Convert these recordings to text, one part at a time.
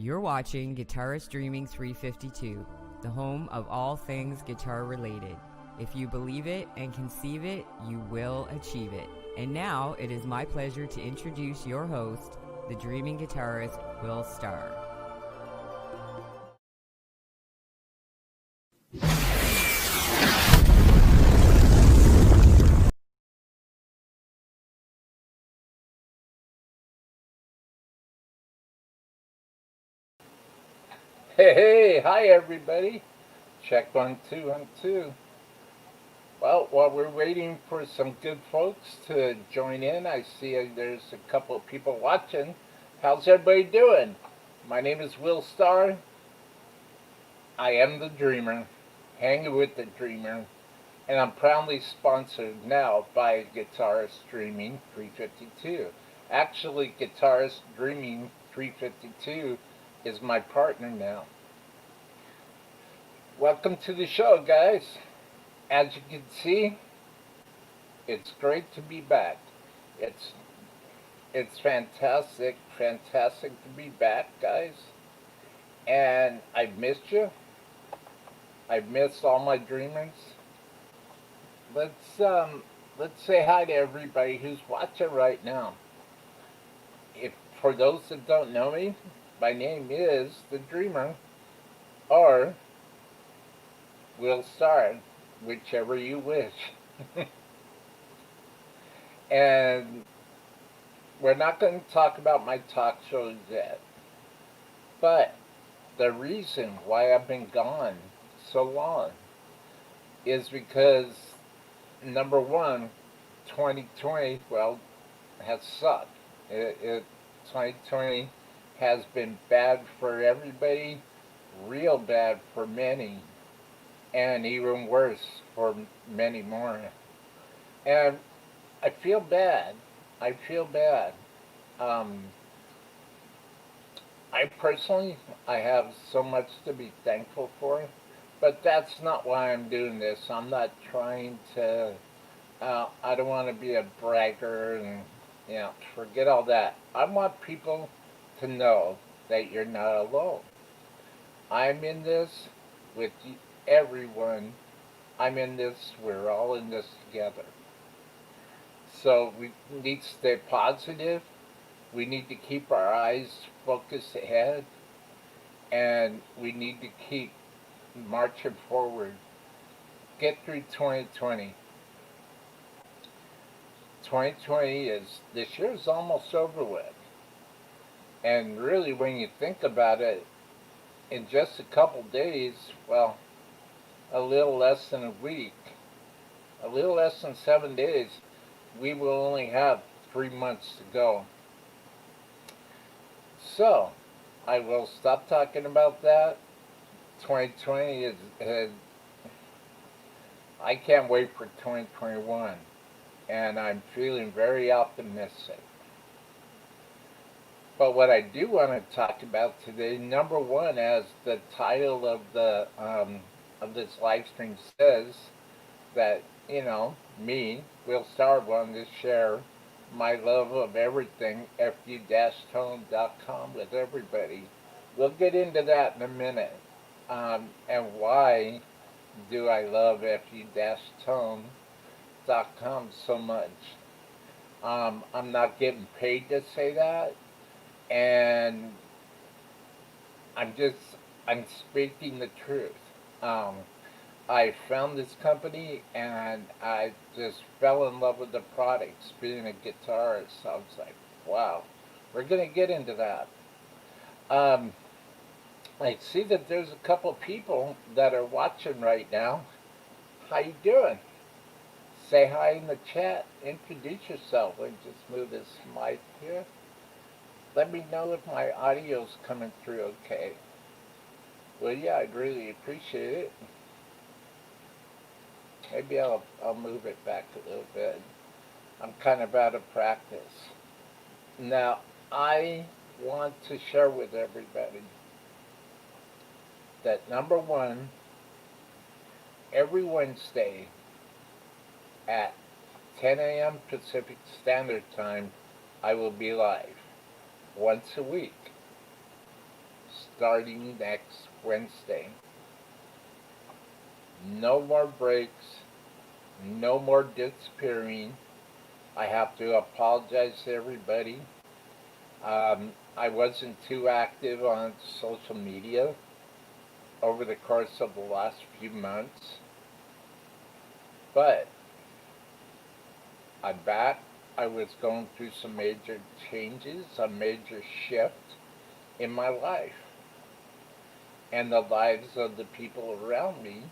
You're watching Guitarist Dreaming 352, the home of all things guitar related. If you believe it and conceive it, you will achieve it. And now it is my pleasure to introduce your host, the dreaming guitarist, Will Starr. Hey, hi everybody. Check 1 2 1 2. Well, while we're waiting for some good folks to join in, I see there's a couple of people watching. How's everybody doing? My name is Will Starr. I am the Dreamer, hanging with the Dreamer, and I'm proudly sponsored now by Guitarist Dreaming 352. Actually, Guitarist Dreaming 352 is my partner now. Welcome to the show, guys. As you can see, it's great to be back. It's it's fantastic to be back, guys. And I've missed you. I've missed all my dreamers. Let's um let's say hi to everybody who's watching right now. If for those that don't know me, my name is the Dreamer or Will Starr, whichever you wish. And we're not going to talk about my talk shows yet. But the reason why I've been gone so long is because, number one, 2020, well, has sucked. 2020 has been bad for everybody, real bad for many, and even worse for many more. And I feel bad. I feel bad. Um, I personally, I have so much to be thankful for, but that's not why I'm doing this. I'm not trying to. I don't want to be a bragger and forget all that. I want people to know that you're not alone. I'm in this with everyone. I'm in this. We're all in this together. So we need to stay positive. We need to keep our eyes focused ahead, and we need to keep marching forward. Get through 2020. 2020 is, this year is almost over with. And really, when you think about it, in just a couple days, well, a little less than a week, a little less than 7 days, we will only have 3 months to go. So, I will stop talking about that. 2020 is I can't wait for 2021, and I'm feeling very optimistic. But what I do want to talk about today, number one, as the title of this live stream says, that me, Will Starr, wanted to share my love of everything, fu-tone.com, with everybody. We'll get into that in a minute. And why do I love fu-tone.com so much? I'm not getting paid to say that, and I'm speaking the truth. Um, I found this company and I just fell in love with the products. Being a guitarist, I was like, wow, we're gonna get into that. Um, I see that there's a couple people that are watching right now. How you doing? Say hi in the chat. Introduce yourself. Let me just move this mic here. Let me know if my audio's coming through okay. Well, yeah, I'd really appreciate it. Maybe I'll move it back a little bit. I'm kind of out of practice. Now, I want to share with everybody that, number one, every Wednesday at 10 a.m. Pacific Standard Time, I will be live once a week. starting next Wednesday. No more breaks, no more disappearing. I have to apologize to everybody. I wasn't too active on social media over the course of the last few months, but I'm back. I was going through some major changes, a major shift in my life and the lives of the people around me.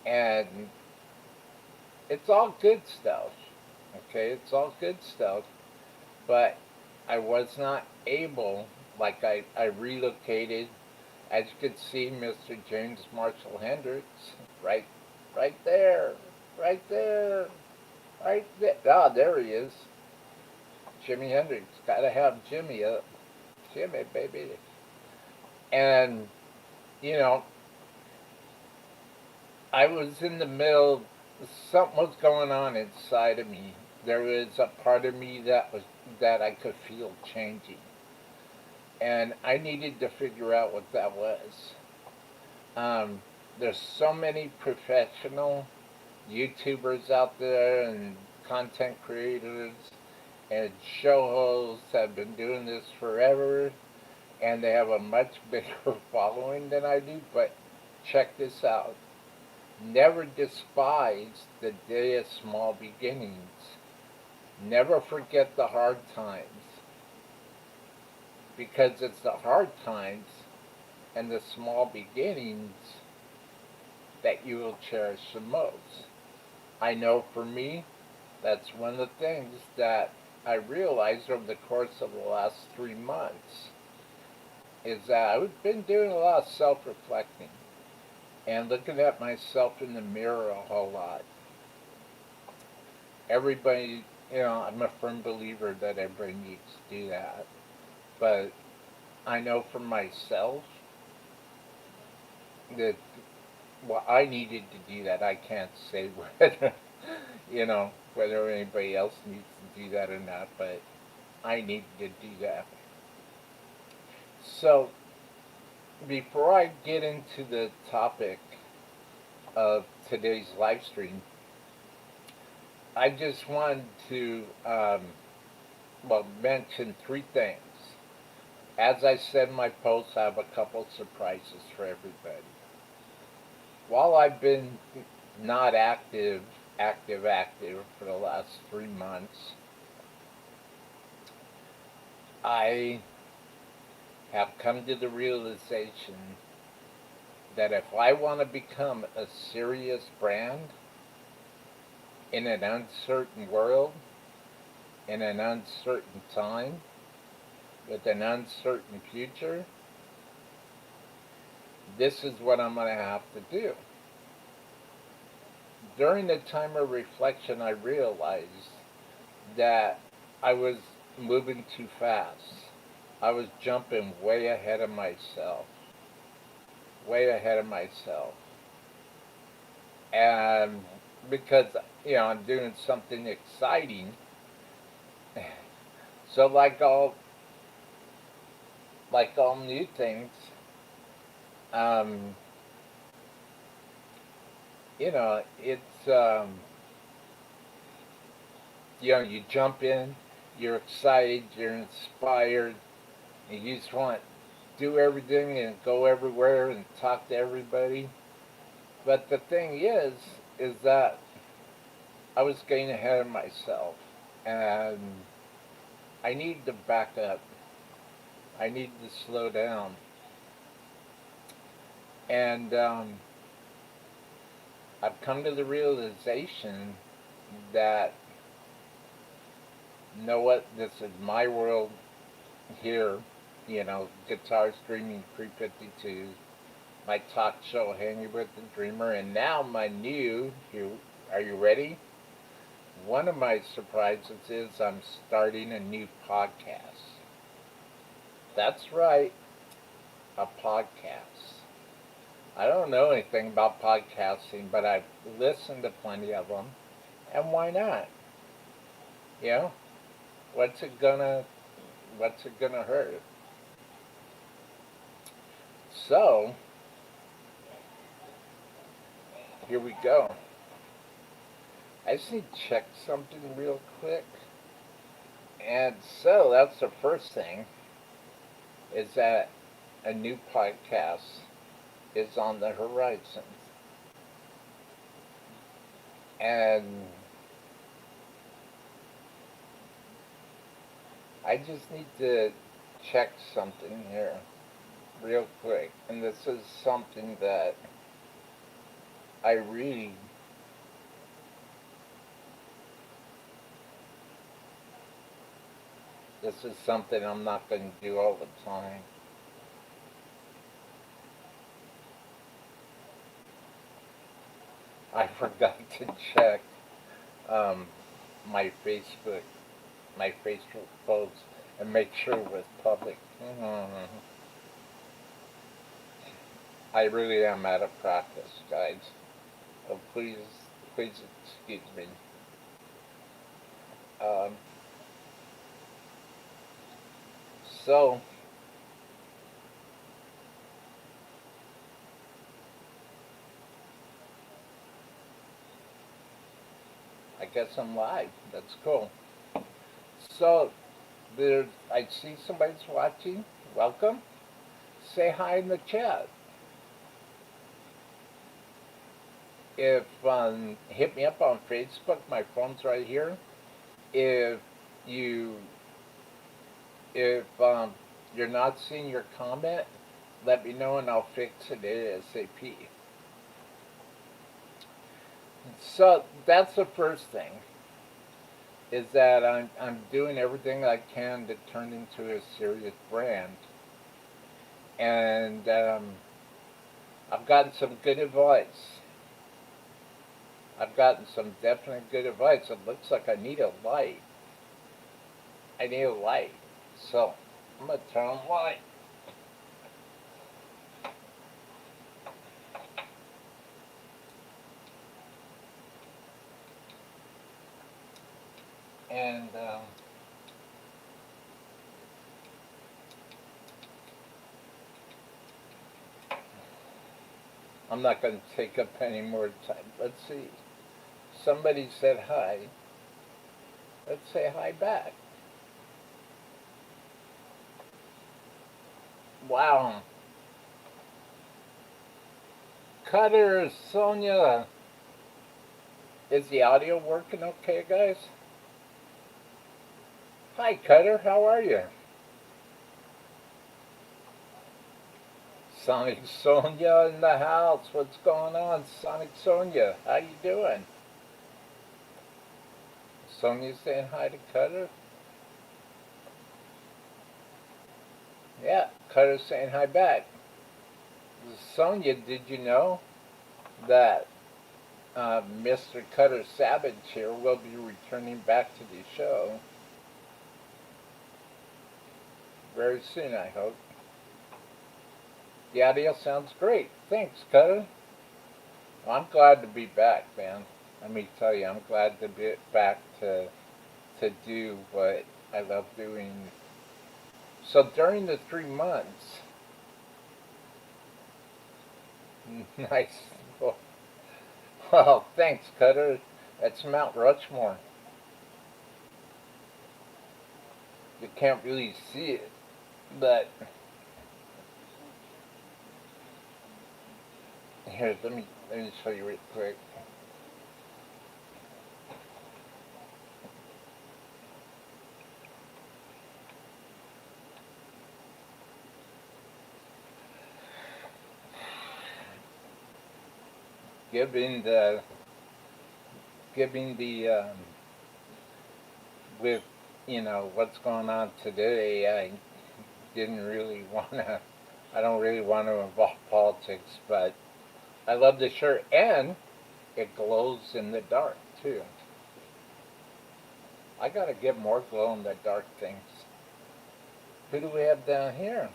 And it's all good stuff. Okay, it's all good stuff. But I was not able, I relocated. As you can see, Mr. James Marshall Hendricks, right, right there, right there, right there. Ah, there he is. Jimi Hendrix. Gotta have Jimmy up. Jimmy, baby. And, you know, I was in the middle, something was going on inside of me. There was a part of me that I could feel changing. And I needed to figure out what that was. Um, there's so many professional YouTubers out there and content creators and show hosts have been doing this forever and they have a much bigger following than I do. But check this out. Never despise the day of small beginnings. Never forget the hard times. Because it's the hard times and the small beginnings that you will cherish the most. I know for me, that's one of the things that I realized over the course of the last 3 months is that I've been doing a lot of self-reflecting and looking at myself in the mirror a whole lot. Everybody, I'm a firm believer that everybody needs to do that. But I know for myself that, well, I needed to do that. I can't say whether, whether anybody else needs to do that or not, but I needed to do that. So, before I get into the topic of today's live stream, I just wanted to, mention three things. As I said in my post, I have a couple surprises for everybody. While I've been not active for the last 3 months, I have come to the realization that if I want to become a serious brand in an uncertain world, in an uncertain time, with an uncertain future, this is what I'm going to have to do. During the time of reflection, I realized that I was moving too fast. I was jumping way ahead of myself. Way ahead of myself. And because, I'm doing something exciting. So like all new things, it's, you jump in, you're excited, you're inspired, and you just want to do everything and go everywhere and talk to everybody. But the thing is that I was getting ahead of myself, and I needed to back up. I needed to slow down. And I've come to the realization that, you know what, this is my world here, Guitar Streaming 352, my talk show Hangin with the Dreamer, and now my new, are you ready? One of my surprises is I'm starting a new podcast. That's right, a podcast. I don't know anything about podcasting, but I've listened to plenty of them, and why not? You know, what's it gonna hurt? So, here we go. I just need to check something real quick. And so, that's the first thing, is that a new podcast is on the horizon. And I just need to check something here real quick. And this is something that I really this is something I'm not going to do all the time. I forgot to check um, my Facebook, my Facebook post, and make sure it was public. I really am out of practice, guys. So please excuse me. Um, so, I guess I'm live. That's cool. So, I see somebody's watching. Welcome. Say hi in the chat. If hit me up on Facebook. My phone's right here. If you if you're not seeing your comment, let me know and I'll fix it ASAP. So that's the first thing, is that I'm doing everything I can to turn into a serious brand. And I've gotten some good advice. I've gotten some definite good advice. It looks like I need a light. I need a light. So I'm going to turn on the light. And I'm not going to take up any more time. Let's see. Somebody said hi. Let's say hi back. Wow. Cutter, Sonia. Is the audio working okay, guys? Hi, Cutter. How are you? Sonic Sonia in the house. What's going on, Sonic Sonia? How you doing? Sonia saying hi to Cutter? Yeah, Cutter's saying hi back. Sonia, did you know that Mr. Cutter Savage here will be returning back to the show very soon, I hope. The audio sounds great. Thanks, Cutter. Well, I'm glad to be back, man. Let me tell you, I'm glad to be back to do what I love doing. So during the 3 months, nice. Well, thanks, Cutter. That's Mount Rushmore. You can't really see it, but here, let me show you real quick. Giving the with what's going on today, I didn't really wanna. I don't really want to involve politics, but I love the shirt, and it glows in the dark too. I gotta get more glow in the dark things. Who do we have down here?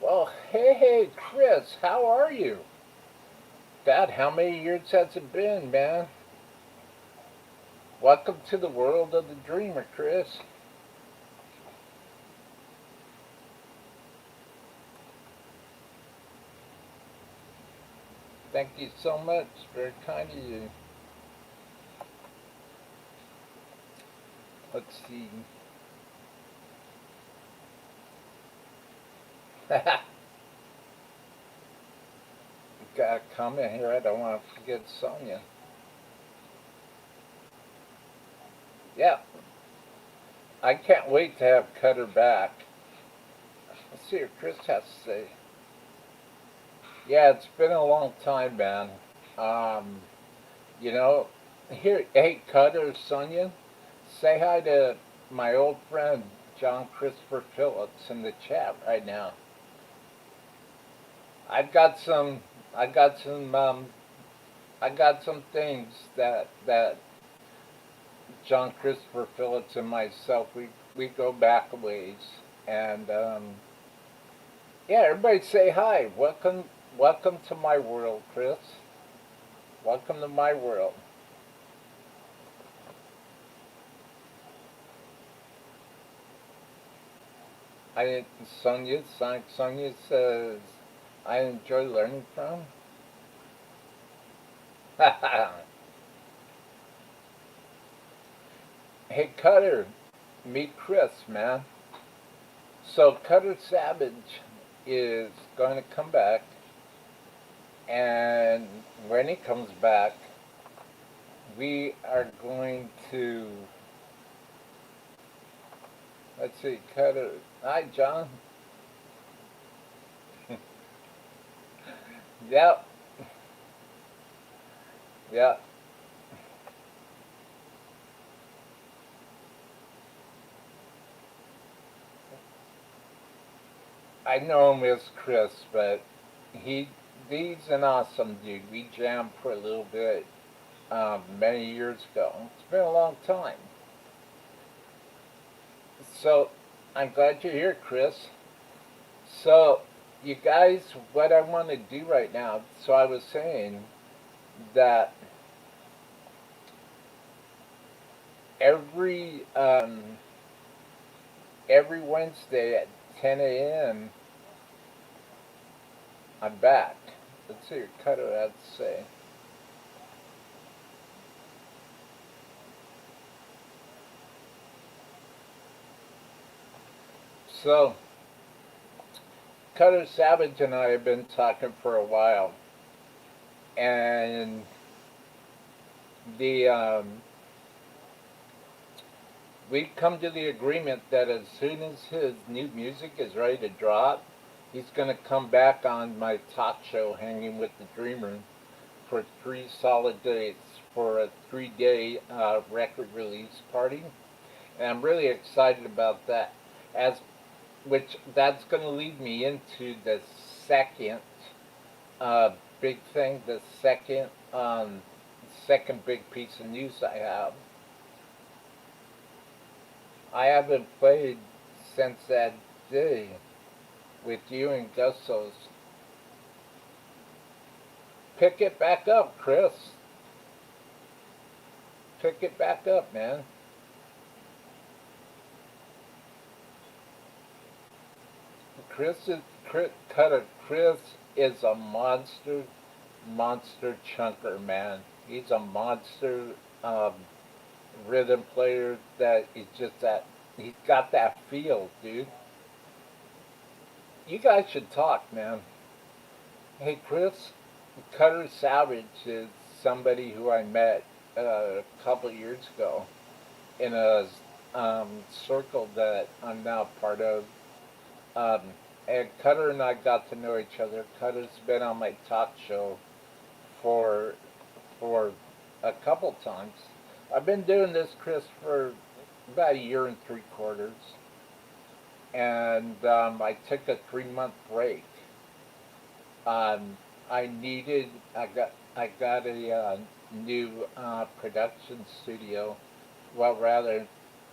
Well, hey, Chris, how are you? God, how many years has it been, man? Welcome to the world of the dreamer, Chris. Thank you so much. Very kind of you. Let's see. Got a comment here. I don't want to forget Sonia. Yeah, I can't wait to have Cutter back. Let's see what Chris has to say. Yeah, it's been a long time, man. Um, you know, here, hey, Cutter, Sonia, say hi to my old friend John Christopher Phillips in the chat right now. I've got some, I got some, I got some things that John Christopher Phillips and myself we go back a ways, and yeah, everybody say hi. Welcome to my world, Chris. Welcome to my world. I Sonia says I enjoy learning from. Hey Cutter, meet Chris, man. So Cutter Savage is going to come back, and when he comes back, we are going to, let's see, Cutter. Hi, John. Yep, yep. I know him as Chris, but he he's an awesome dude. We jammed for a little bit many years ago. It's been a long time. So I'm glad you're here, Chris. So you guys, what I want to do right now. So I was saying that every every Wednesday at 10 a.m. I'm back. Let's see what Cutter had to say. So Cutter Savage and I have been talking for a while, and the we come to the agreement that as soon as his new music is ready to drop, he's going to come back on my talk show, Hanging with the Dreamer, for 3 solid days for a 3-day record release party, and I'm really excited about that. As which that's going to lead me into the second uh, big thing, the second big piece of news I have. I haven't played since that day with you and Gustos. Pick it back up, Chris. Pick it back up, man. Chris is a monster chunker, man. He's a monster um, rhythm player that is just that. He's got that feel, dude. You guys should talk, man. Hey, Chris, Cutter Savage is somebody who I met a couple of years ago in a circle that I'm now part of. Um, and Cutter and I got to know each other. Cutter's been on my talk show for for a couple times. I've been doing this, Chris, for about a year and 3/4, and I took a 3 month break. Um, I got a new production studio, well, rather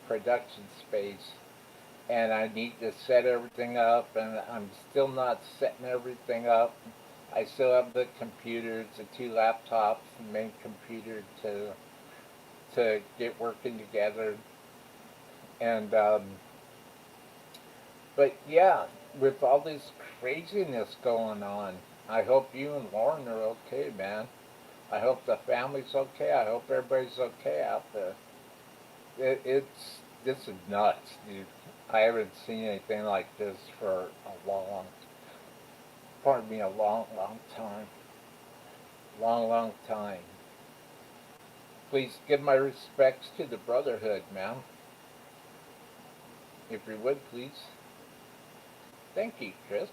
production space, and I need to set everything up, and I'm still not setting everything up. I still have the computers, the 2 laptops, the main computer to get working together, and but yeah, with all this craziness going on, I hope you and Lauren are okay, man. I hope the family's okay. I hope everybody's okay out there. This is nuts, dude. I haven't seen anything like this for a long time. Long time. Please give my respects to the Brotherhood, man. If you would, please. Thank you, Chris.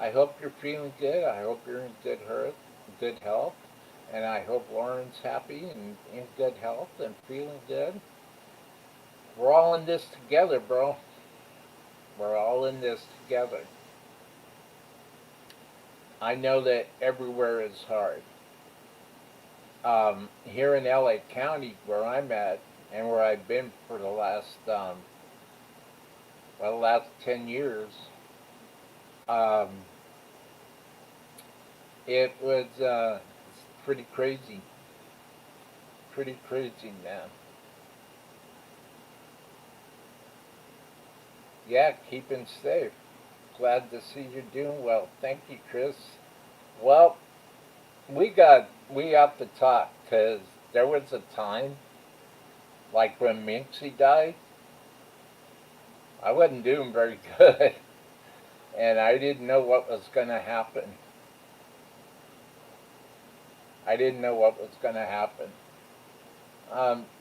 I hope you're feeling good. I hope you're in good health. And I hope Lauren's happy and in good health and feeling good. We're all in this together, bro. We're all in this together. I know that everywhere is hard. Here in LA County, where I'm at, and where I've been for the last 10 years, um, it was pretty crazy. Pretty crazy, man. Yeah, keeping safe. Glad to see you're doing well. Thank you, Chris. Well, we have to talk because there was a time, like when Minxie died, I wasn't doing very good, and I didn't know what was going to happen. I didn't know what was going to happen.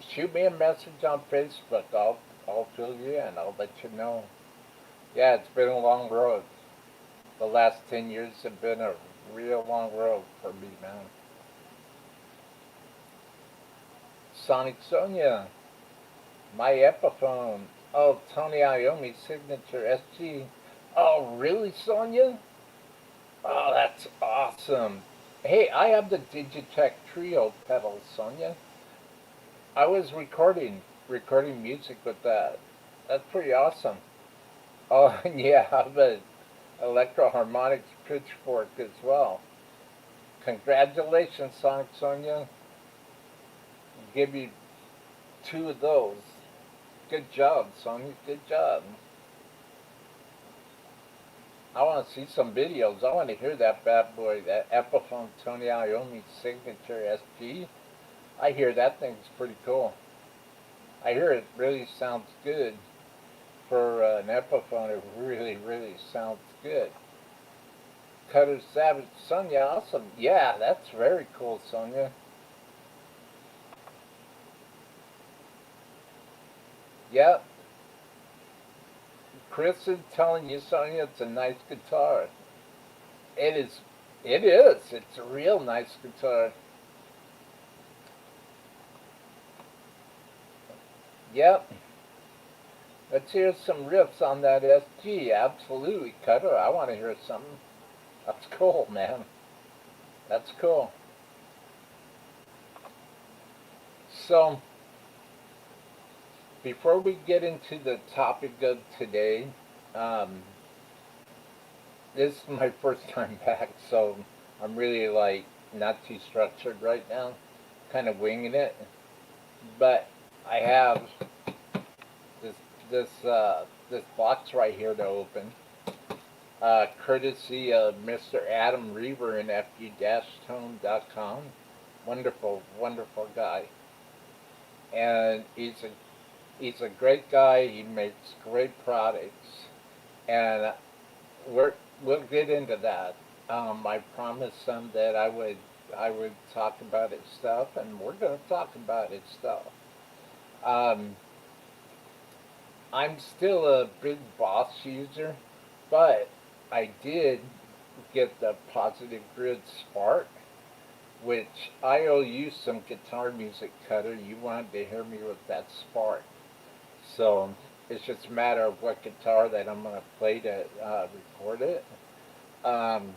Shoot me a message on Facebook. I'll fill you in. I'll let you know. Yeah, it's been a long road. The last 10 years have been a real long road for me, man. Sonic Sonia, my Epiphone. Oh, Tony Iommi signature SG. Oh, really, Sonia? Oh, that's awesome. Hey, I have the Digitech Trio pedals, Sonia. I was recording music with that. That's pretty awesome. Oh, and yeah, I have an Electro Harmonics pitchfork as well. Congratulations, Sonic Sonia. I'll give you two of those. Good job, Sonia. Good job. I want to see some videos. I want to hear that bad boy, that Epiphone Tony Iommi signature SG. I hear that thing's pretty cool. I hear it really sounds good. For an Epiphone, it really sounds good. Cutter Savage, Sonia, awesome. Yeah, that's very cool, Sonia. Yep. Chris is telling you, Sonia, it's a nice guitar. It is. It is. It's a real nice guitar. Yep. Let's hear some riffs on that SG. Absolutely, Cutter. I want to hear something. That's cool, man. That's cool. So, before we get into the topic of today, um, this is my first time back, so I'm really like not too structured right now, kind of winging it. But I have this this box right here to open, courtesy of Mr. Adam Reaver in fu-tone.com. Wonderful guy, and he's a great guy. He makes great products, and we're, we'll get into that. I promised him that I would talk about his stuff, and we're going to talk about his stuff. Um, I'm still a big Boss user, but I did get the Positive Grid Spark, which I owe you some guitar music, Cutter. You wanted to hear me with that Spark. So it's just a matter of what guitar that I'm going to play to record it. Um,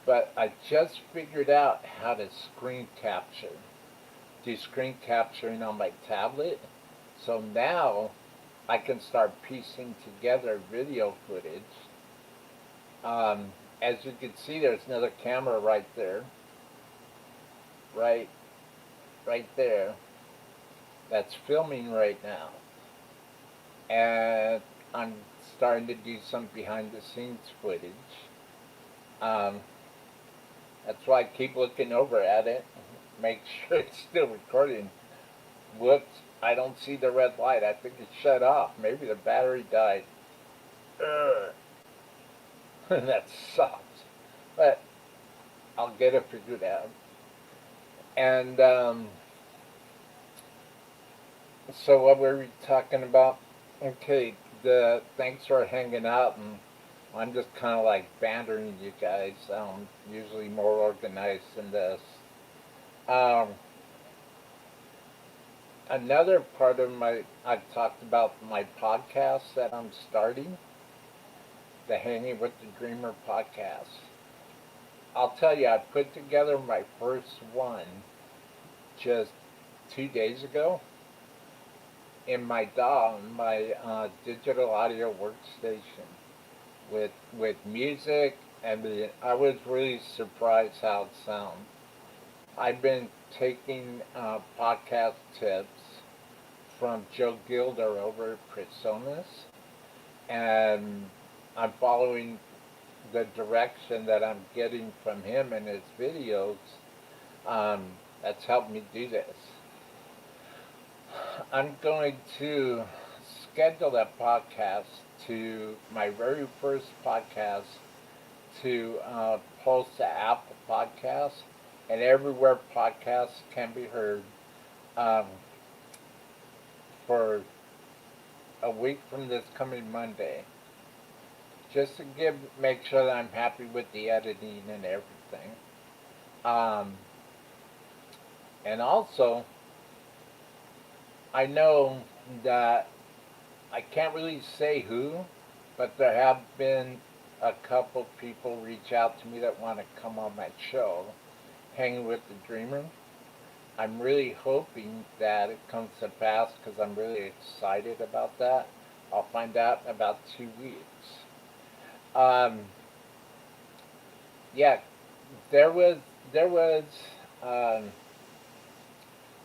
but I just figured out how to screen capture. Do screen capturing on my tablet. So now I can start piecing together video footage. As you can see, there's another camera right there. Right there. That's filming right now. And I'm starting to do some behind the scenes footage. Um, that's why I keep looking over at it, make sure it's still recording. Whoops, I don't see the red light. I think it shut off. Maybe the battery died. Ugh. That sucks. But I'll get it figured out. And so what were we talking about? Okay, the thanks for hanging out, and I'm just kind of like bantering you guys. I'm usually more organized than this. Um, Another part of I've talked about my podcast that I'm starting, the Hanging with the Dreamer podcast. I'll tell you, I put together my first one just 2 days ago in my DAW, my digital audio workstation, with music, and I was really surprised how it sounds. I've been taking podcast tips from Joe Gilder over at Presonus, and I'm following the direction that I'm getting from him in his videos. Um, that's helped me do this. I'm going to schedule that podcast to my very first podcast to post to Apple Podcasts and everywhere podcasts can be heard um, for a week from this coming Monday, just to make sure that I'm happy with the editing and everything. Um, and also, I know that I can't really say who, but there have been a couple people reach out to me that want to come on my show, Hanging with the Dreamer. I'm really hoping that it comes to pass because I'm really excited about that. I'll find out in about 2 weeks. Um, yeah, there was um,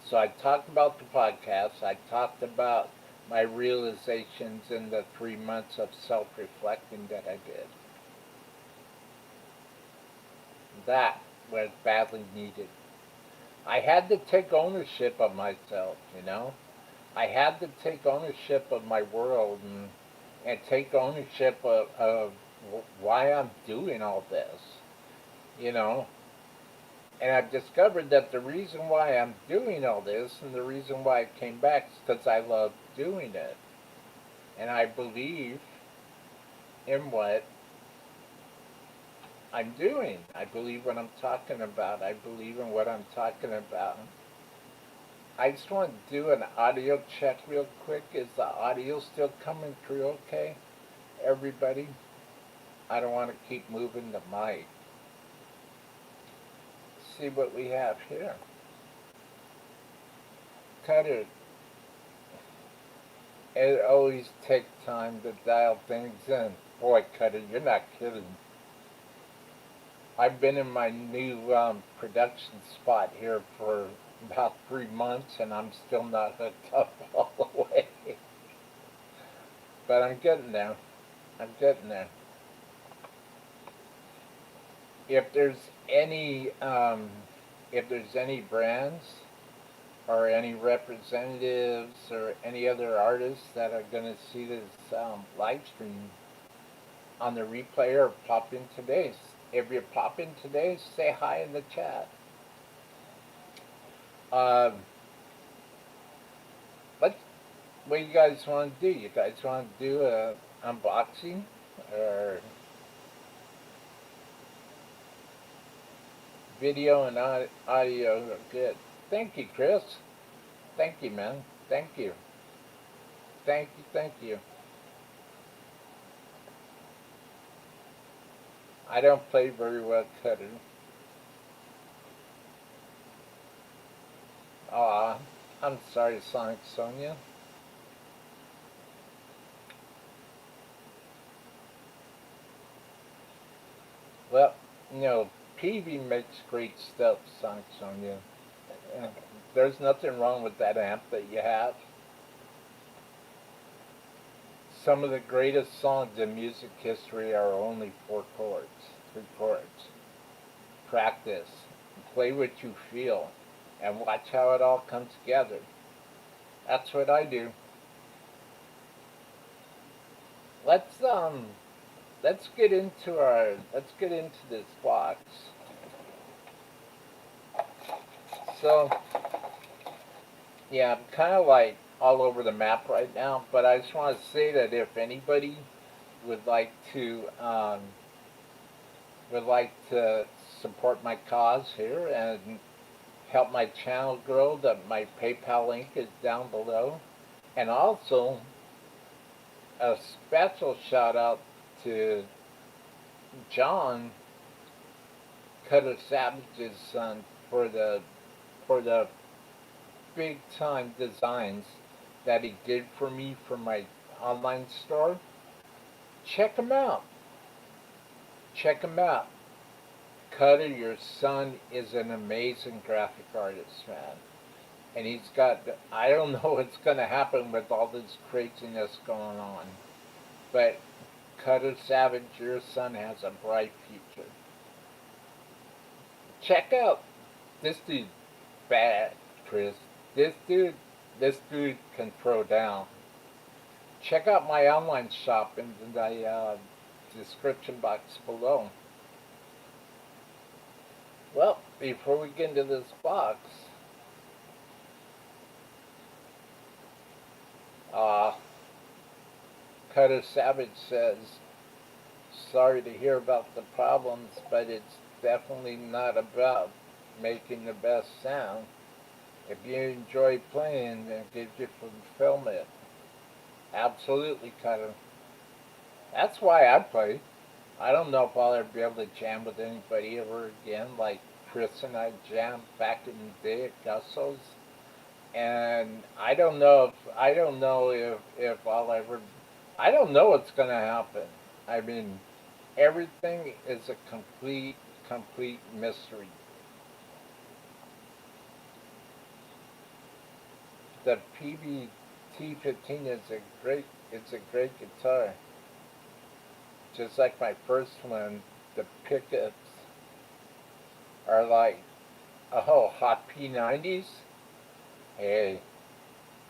so I talked about the podcast. I talked about my realizations in the 3 months of self-reflecting that I did. That was badly needed. I had to take ownership of myself, you know? I had to take ownership of my world and take ownership of why I'm doing all this, you know? And I've discovered that the reason why I'm doing all this and the reason why I came back is because I love doing it. And I believe in what I'm doing. I believe what I'm talking about. I believe in what I'm talking about. I just want to do an audio check real quick. Is the audio still coming through okay, everybody? I don't want to keep moving the mic. See what we have here. Cutter, it always takes time to dial things in. Boy, Cutter, you're not kidding. I've been in my new production spot here for about 3 months, and I'm still not hooked up all the way. But I'm getting there. I'm getting there. If there's any, if there's any brands or any representatives or any other artists that are going to see this live stream on the replay or pop in today, if you pop in today, say hi in the chat. Uh, what what you guys want to do? You guys want to do a unboxing or video and audio? Good. Thank you, Chris. Thank you, man. Thank you. Thank you. Thank you. I don't play very well, Cutter. Aw, I'm sorry, Sonic Sonia. Well, PV makes great stuff, Sonic Sonia. And there's nothing wrong with that amp that you have. Some of the greatest songs in music history are only 4 chords. records. Practice. Play what you feel. And watch how it all comes together. That's what I do. Let's let's get into this box. So yeah, I'm kind of like all over the map right now, but I just want to say that if anybody would like to support my cause here and help my channel grow, that my PayPal link is down below. And also a special shout out to John, Cutter Savage's son, for the big time designs that he did for me for my online store. Check him out. Check him out. Cutter, your son is an amazing graphic artist, man. And he's got, I don't know what's going to happen with all this craziness going on. But Cutter Savage, your son has a bright future. Check out this dude, bad, Chris. This dude can throw down. Check out my online shop in the description box below. Well, before we get into this box, Cutter Savage says, sorry to hear about the problems, but it's definitely not about making the best sound. If you enjoy playing, it gives you fulfillment. Absolutely, Cutter. That's why I play. I don't know if I'll ever be able to jam with anybody ever again, like Chris and I jammed back in the day at Gusso's. And I don't know if I'll ever. I don't know what's gonna happen. I mean, everything is a complete mystery. The PBT-15 is a great guitar. Just like my first one, the pickups are like, oh, hot P90s? Hey,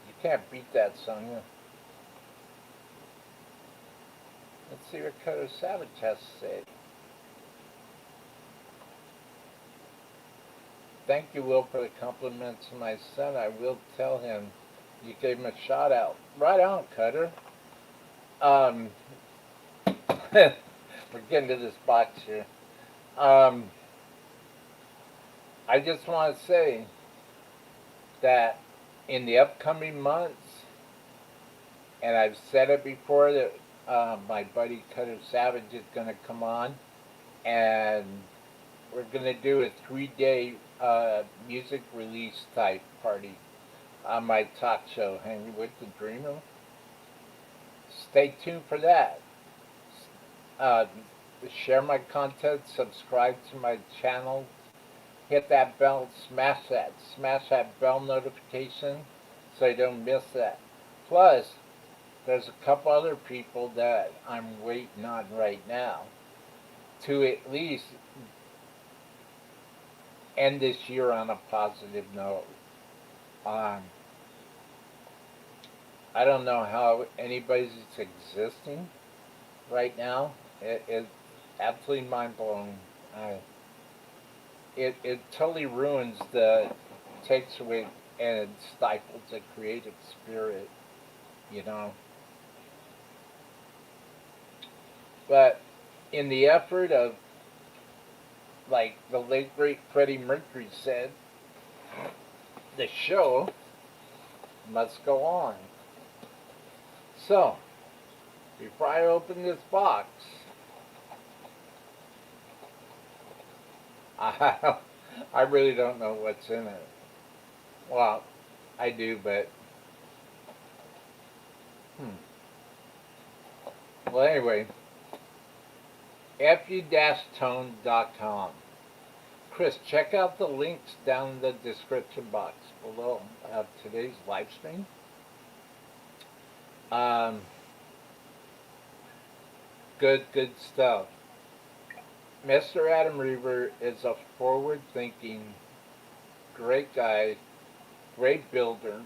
you can't beat that, Sonya. Let's see what Cutter Savage has to say. Thank you, Will, for the compliments to my son. I will tell him you gave him a shout out. Right on, Cutter. We're getting to this box here. I just want to say that in the upcoming months, and I've said it before, that my buddy Cutter Savage is going to come on, and we're going to do a 3-day music release type party on my talk show, Hangin with the Dreamer. Stay tuned for that. Share my content, subscribe to my channel, hit that bell, smash that bell notification so you don't miss that. Plus, there's a couple other people that I'm waiting on right now to at least end this year on a positive note. I don't know how anybody's existing right now. It's absolutely mind-blowing. It totally ruins takes away and stifles the creative spirit, you know. But in the effort of, like the late great Freddie Mercury said, the show must go on. So, before I open this box, I really don't know what's in it. Well, I do, but well, anyway, fu-tone.com. Chris, check out the links down in the description box below of today's live stream. Good stuff. Mr. Adam Reaver is a forward-thinking, great guy, great builder,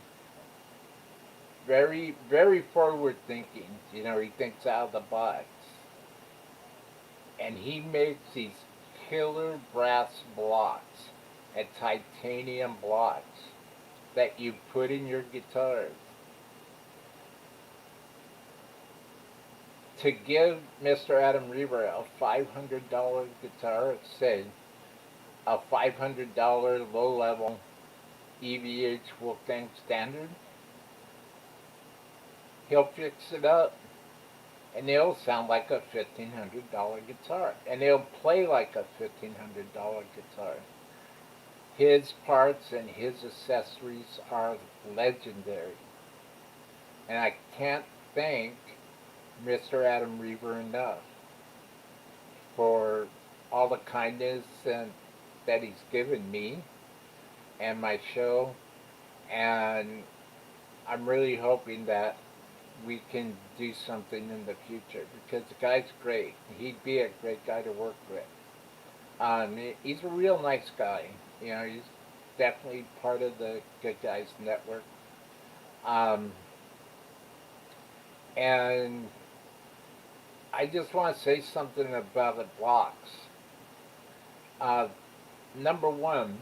very, very forward-thinking. You know, he thinks out of the box. And he makes these killer brass blocks and titanium blocks that you put in your guitars. To give Mr. Adam Reaver a $500 guitar, say a $500 low level EVH Wolfgang Standard, he'll fix it up and it'll sound like a $1,500 guitar and it'll play like a $1,500 guitar. His parts and his accessories are legendary. And I can't thank Mr. Adam Reaver enough for all the kindness that he's given me and my show. And I'm really hoping that we can do something in the future because the guy's great. He'd be a great guy to work with. He's a real nice guy. You know, he's definitely part of the Good Guys Network. Um, and I just want to say something about the blocks. Number one,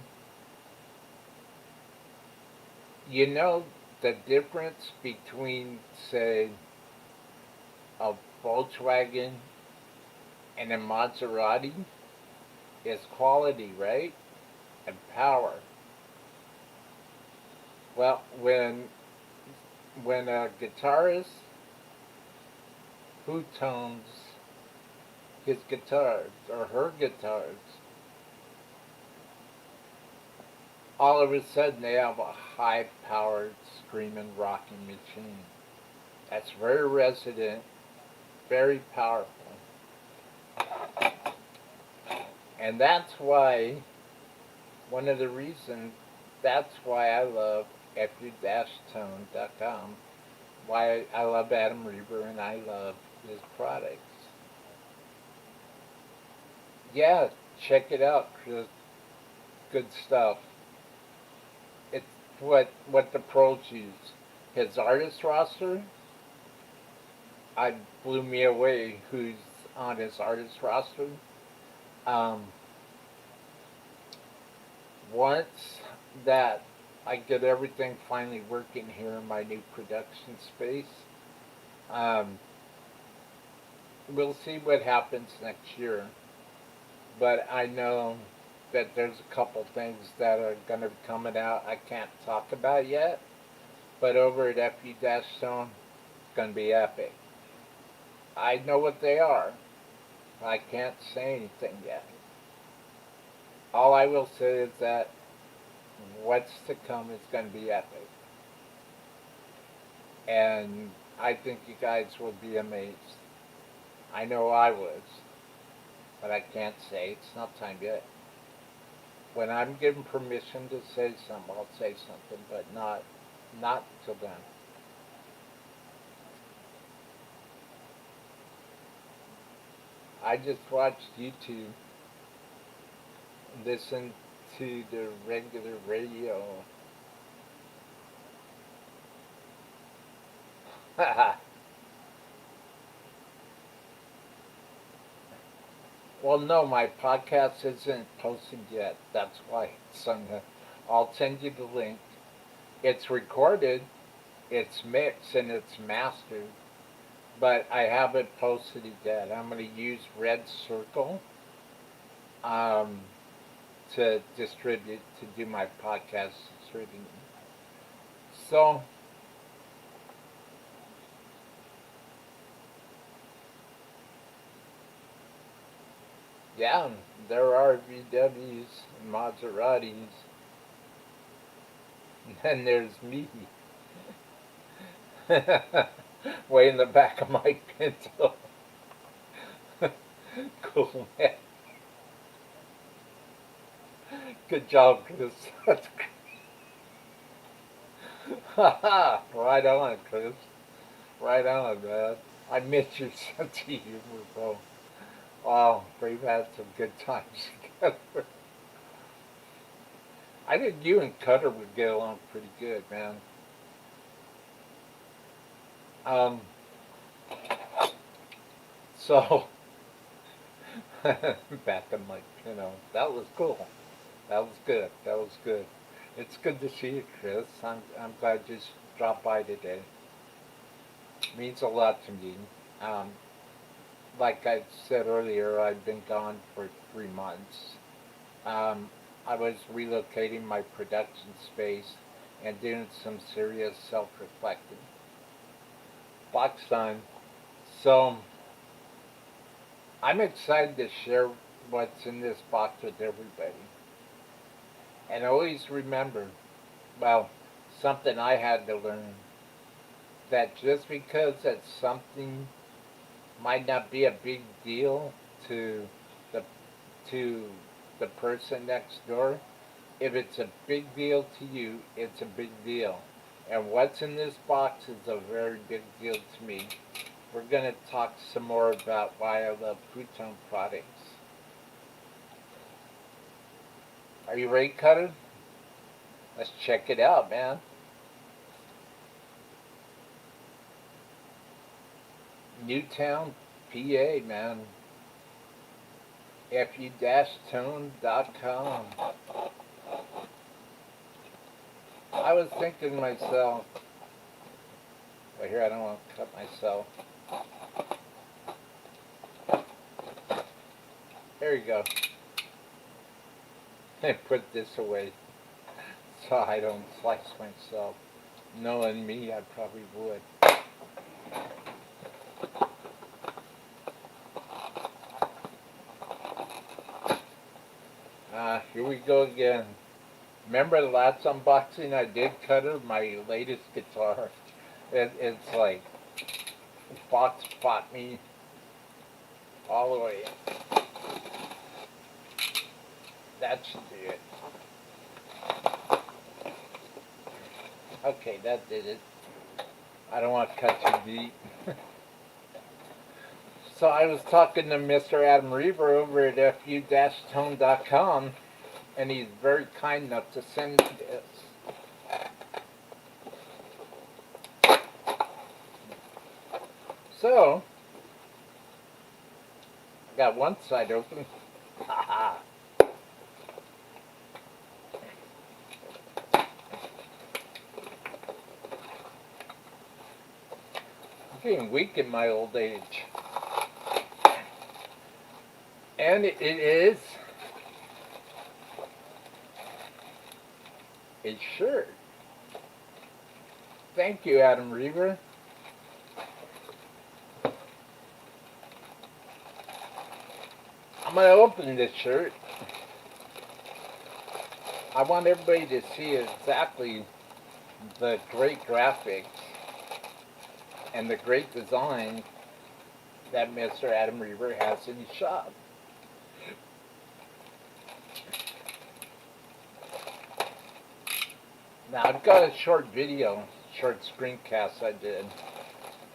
you know the difference between, say, a Volkswagen and a Maserati is quality, right? And power. Well, when a guitarist who tones his guitars or her guitars, all of a sudden they have a high-powered, screaming, rocking machine. That's very resonant, very powerful. And that's why, one of the reasons, that's why I love fu-tone.com, why I love Adam Reaver and I love his products. Yeah, check it out, Chris. Good stuff. It's what the pros use. His artist roster, I blew me away who's on his artist roster. Um, Once that I get everything finally working here in my new production space, um, we'll see what happens next year. But I know that there's a couple things that are going to be coming out I can't talk about yet. But over at fu-tone, it's going to be epic. I know what they are. I can't say anything yet. All I will say is that what's to come is going to be epic. And I think you guys will be amazed. I know I was, but I can't say. It's not time yet. When I'm given permission to say something, I'll say something, but not till then. I just watched YouTube, listen to the regular radio. Well, no, my podcast isn't posted yet. That's why I'll send you the link. It's recorded, it's mixed, and it's mastered, but I haven't posted it yet. I'm going to use Red Circle um, to distribute, to do my podcast distributing. So, yeah, there are VWs and Maseratis, and then there's me. Way in the back of my Pinto. Cool, man. Good job, Chris. That's great. Right on, Chris. Right on, man. I miss your sense of humor, bro. Wow, we've had some good times together. I think you and Cutter would get along pretty good, man. Um, so back in like, that was cool. That was good. That was good. It's good to see you, Chris. I'm glad you dropped by today. It means a lot to me. Um, like I said earlier, I've been gone for 3 months. Um, I was relocating my production space and doing some serious self-reflecting. Box time. So I'm excited to share what's in this box with everybody. And always remember, well, something I had to learn, that just because it's something might not be a big deal to the to the person next door, if it's a big deal to you, it's a big deal. And what's in this box is a very big deal to me. We're going to talk some more about why I love Foothill products. Are you ready, Cutter? Let's check it out, man. Newtown, PA, man. fu-tone.com. I was thinking to myself, well, here, I don't want to cut myself. There you go. And put this away so I don't slice myself. Knowing me, I probably would. Here we go again. Remember the last unboxing I did, Cutter? My latest guitar. It's like, the box fought me all the way. That should do it. Okay, that did it. I don't want to cut too deep. So I was talking to Mr. Adam Reaver over at fu-tone.com, and he's very kind enough to send me this. So, I got one side open. Haha. I'm getting weak in my old age. And it is a shirt. Thank you, Adam Reaver. I'm going to open this shirt. I want everybody to see exactly the great graphics and the great design that Mr. Adam Reaver has in his shop. Now I've got a short video, short screencast I did.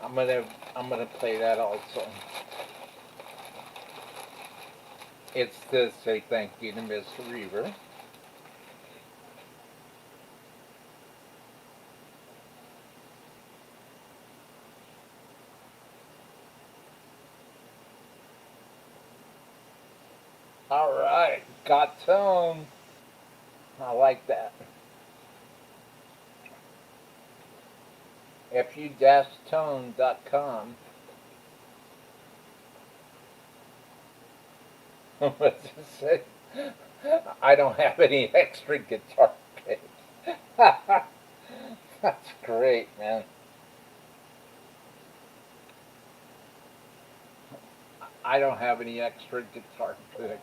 I'm gonna play that also. It's to say thank you to Mr. Reaver. All right, got tone. I like that. fu-tone.com. What's it say? I don't have any extra guitar picks. That's great, man. I don't have any extra guitar picks.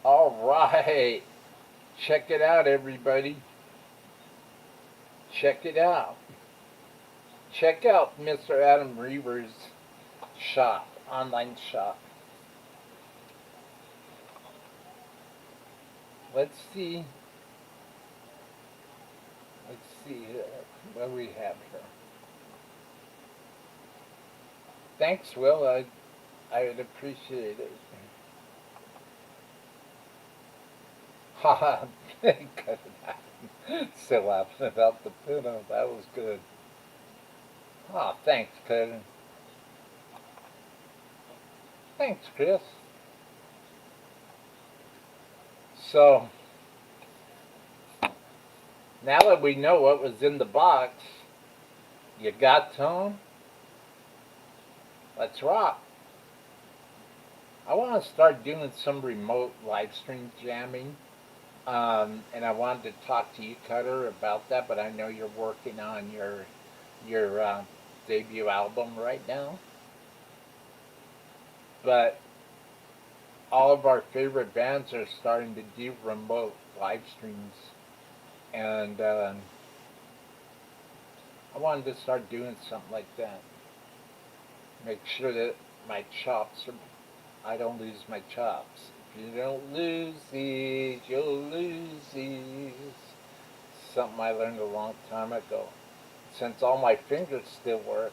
All right. Check it out, everybody. Check it out. Check out Mr. Adam Reaver's shop, online shop. Let's see. Let's see what do we have here. Thanks, Will. I would appreciate it. Haha, cut it out. Still laughing about the pinto. That was good. Ah, thanks, Kevin. Thanks, Chris. So, now that we know what was in the box, you got tone? Let's rock. I want to start doing some remote live stream jamming. And I wanted to talk to you, Cutter, about that, but I know you're working on your debut album right now. But all of our favorite bands are starting to do remote live streams, and I wanted to start doing something like that. Make sure that my chops are, I don't lose my chops. If you don't lose these, you'll lose these. Something I learned a long time ago. Since all my fingers still work,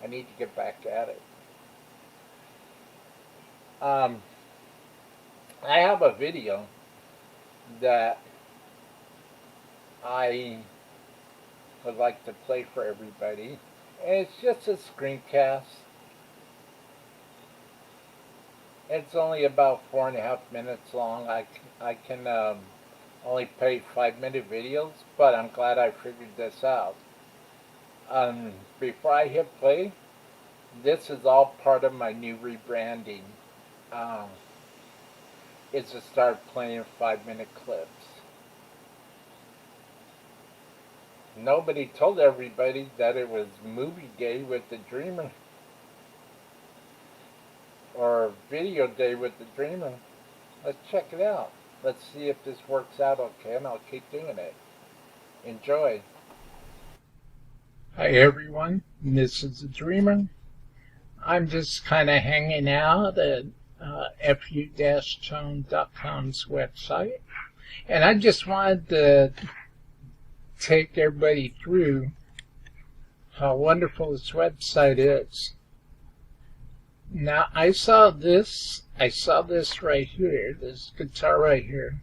I need to get back at it. I have a video that I would like to play for everybody. And it's just a screencast. It's only about 4.5 minutes long. I can only play 5-minute videos, but I'm glad I figured this out. Before I hit play, this is all part of my new rebranding. Is to start playing 5-minute clips. Nobody told everybody that it was movie day with the Dreamer. Or video day with the Dreamer. Let's check it out. Let's see if this works out okay, and I'll keep doing it. Enjoy. Hi everyone, this is the Dreamer. I'm just kind of hanging out at fu-tone.com's website, and I just wanted to take everybody through how wonderful this website is. Now I saw this right here, this guitar right here.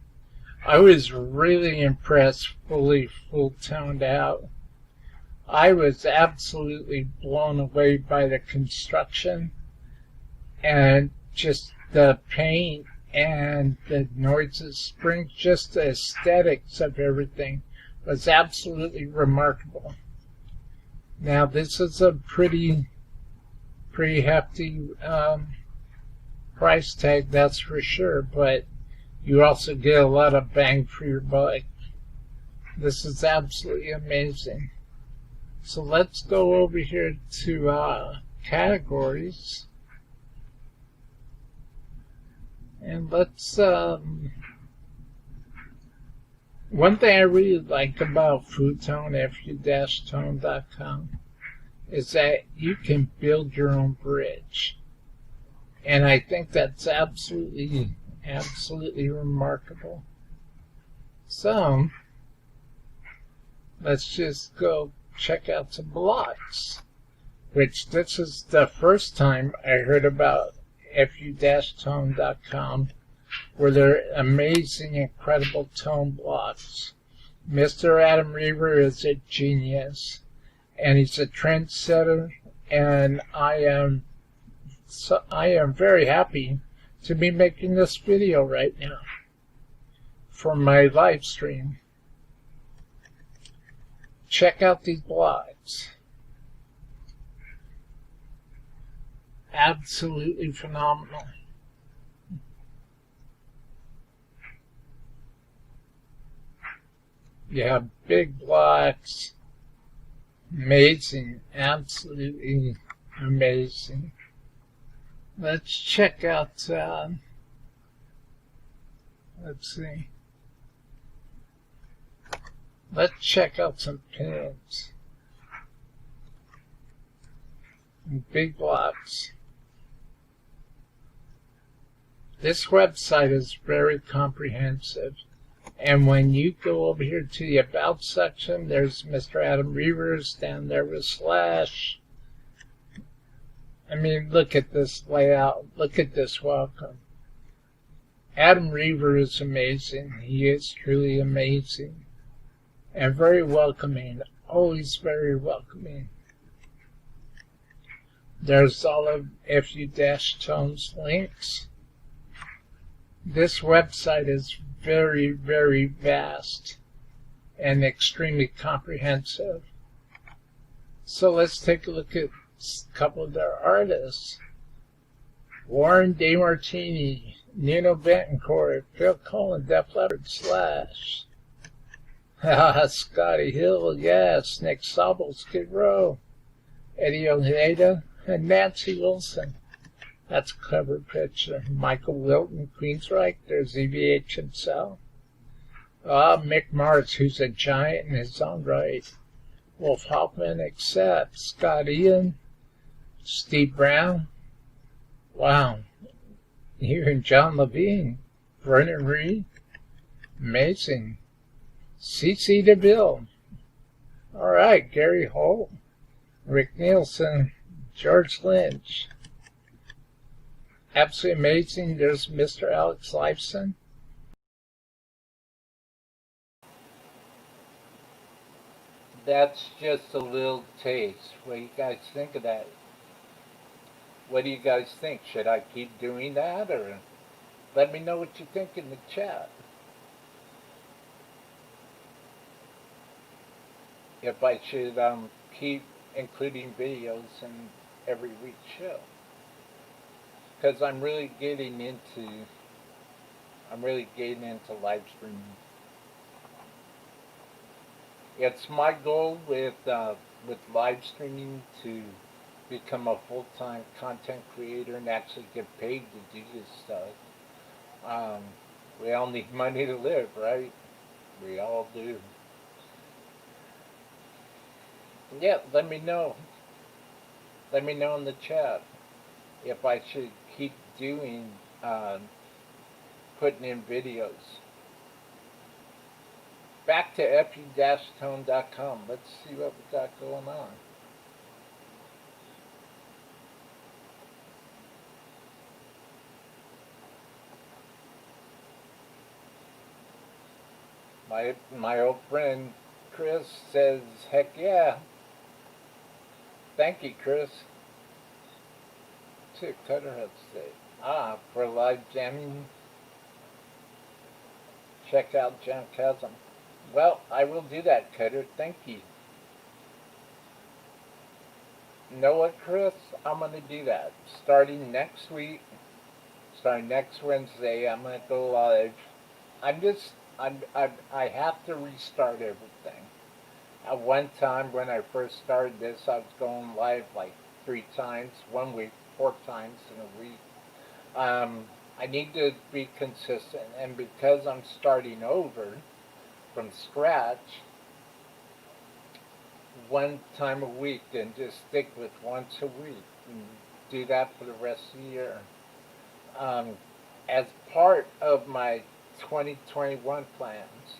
I was really impressed, fully full toned out. I was absolutely blown away by the construction and just the paint and the noises, springs, just the aesthetics of everything was absolutely remarkable. Now this is a pretty hefty price tag, that's for sure, but you also get a lot of bang for your buck. This is absolutely amazing. So let's go over here to categories, and let's one thing I really like about Foothill, fu-tone.com, is that you can build your own bridge. And I think that's absolutely remarkable. So, let's just go check out some blocks, which this is the first time I heard about fu-tone.com, where they're amazing, incredible tone blocks. Mr. Adam Reaver is a genius, and he's a trendsetter, and I am very happy to be making this video right now for my live stream. Check out these blocks. Absolutely phenomenal. You have big blocks. Amazing. Absolutely amazing. Let's check out, let's see. Let's check out some pins. Big blocks. This website is very comprehensive. And when you go over here to the About section, there's Mr. Adam Reavers down there with Slash. I mean, look at this layout. Look at this welcome. Adam Reaver is amazing. He is truly amazing. And very welcoming. Always very welcoming. There's all of FU-Tone's links. This website is very, very vast and extremely comprehensive. So let's take a look at a couple of their artists. Warren DeMartini, Nino Betancourt, Phil Collin, Def Leppard, Slash. Scotty Hill, yes, Nick Sobel, Skid Row, Eddie Ojeda, and Nancy Wilson. That's a clever picture. Michael Wilton, Queensryche, there's EVH himself. Mick Mars, who's a giant in his own right. Wolf Hoffman, accept. Scott Ian, Steve Brown. Wow. Here, John Levine, Vernon Reed. Amazing. C.C. DeVille. All right, Gary Holt, Rick Nielsen, George Lynch. Absolutely amazing. There's Mr. Alex Lifeson. That's just a little taste. What do you guys think of that? What do you guys think? Should I keep doing that, or let me know what you think in the chat? If I should keep including videos in every week's show, because I'm really getting into live streaming. It's my goal with live streaming to become a full-time content creator and actually get paid to do this stuff. We all need money to live, right? We all do. Yeah, let me know. Let me know in the chat if I should keep doing, putting in videos. Back to fu-tone.com. Let's see what we got going on. My old friend Chris says, heck yeah. Thank you, Chris. To Cutterhead State. For live jamming, check out Jam Chasm. Well, I will do that, Cutter. Thank you. You know what, Chris? I'm going to do that. Starting next week, starting next Wednesday, I'm going to go live. I have to restart everything. At one time, when I first started this, I was going live like 3 times, 1 week, 4 times in a week. I need to be consistent, and because I'm starting over from scratch, 1 time a week, and just stick with once a week, and do that for the rest of the year. As part of my 2021 plans,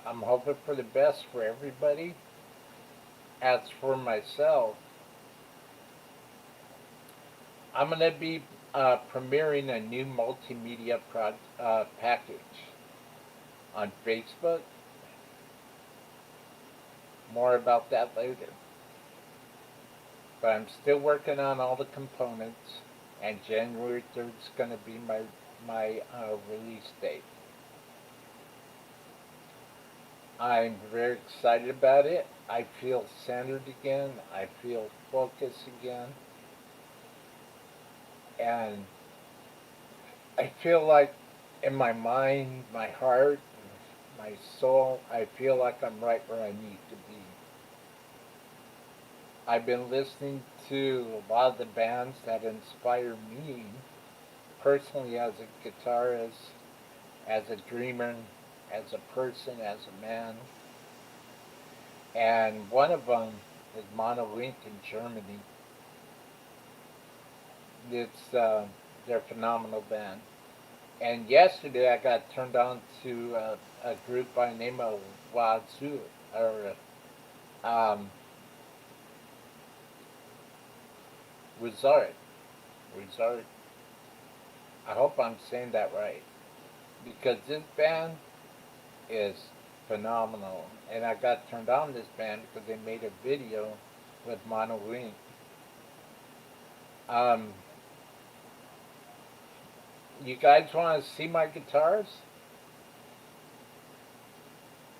I'm hoping for the best for everybody. As for myself, I'm going to be premiering a new multimedia package on Facebook. More about that later. But I'm still working on all the components, and January 3rd is going to be my release date. I'm very excited about it. I feel centered again. I feel focused again. And I feel like in my mind, my heart, my soul, I feel like I'm right where I need to be. I've been listening to a lot of the bands that inspire me personally as a guitarist, as a dreamer, as a person, as a man. And one of them is Monolink in Germany. It's they're a phenomenal band. And yesterday I got turned on to a group by the name of Azusa, or Resort. Resort. I hope I'm saying that right. Because this band is phenomenal. And I got turned on this band because they made a video with Mono Wing. Um, you guys want to see my guitars?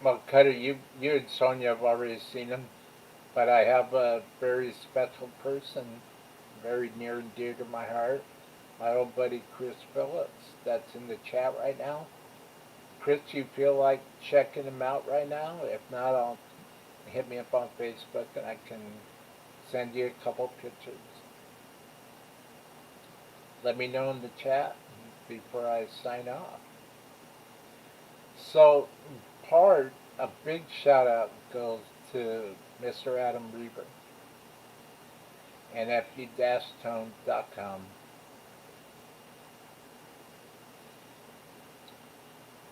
Well, Cutter, you and Sonia have already seen them. But I have a very special person very near and dear to my heart. My old buddy Chris Phillips that's in the chat right now. Chris, you feel like checking him out right now? If not, I'll hit me up on Facebook and I can send you a couple pictures. Let me know in the chat before I sign off. So, a big shout out goes to Mr. Adam Reber and fu-tone.com.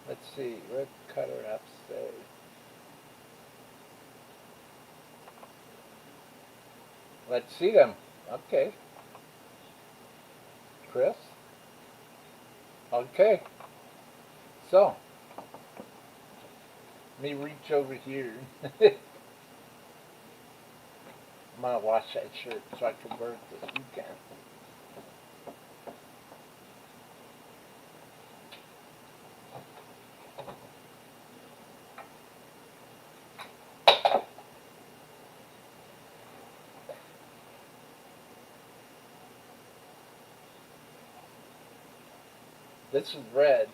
Let's see, what Cutter have to say? Let's see them. Okay. Chris? Okay. So, let me reach over here. I'm going to wash that shirt so I can wear it this weekend. This is red.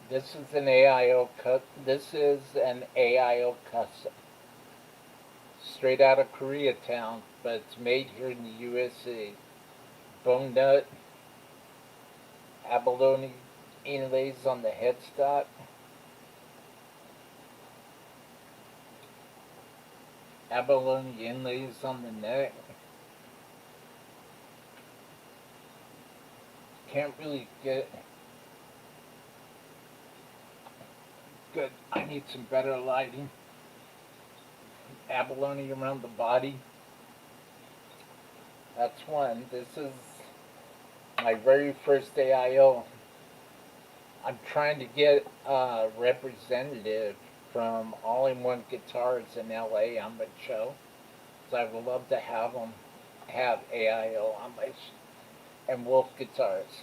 This is an AIO cut. This is an AIO custom, straight out of Koreatown, but it's made here in the USA. Bone nut, abalone inlays on the headstock. Abalone inlays on the neck. Can't really get good. I need some better lighting. Abalone around the body. That's one. This is my very first AIO. I'm trying to get a representative from All-in-One Guitars in LA on my show. So I would love to have them have AIO on my show. And Wolf Guitars.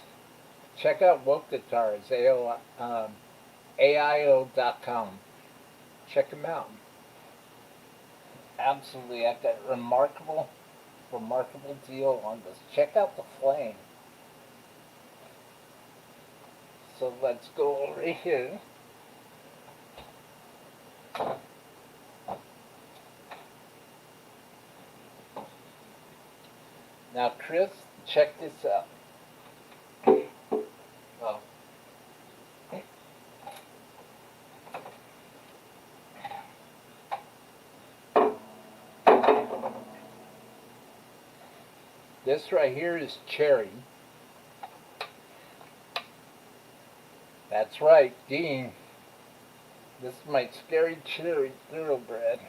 Check out Wolf Guitars, AIO.com. Check them out. Absolutely, I've got a remarkable deal on this. Check out the flame. So let's go over here. Now, Chris, check this out. Oh. This right here is cherry. That's right, Dean. This is my scary cherry thoroughbred.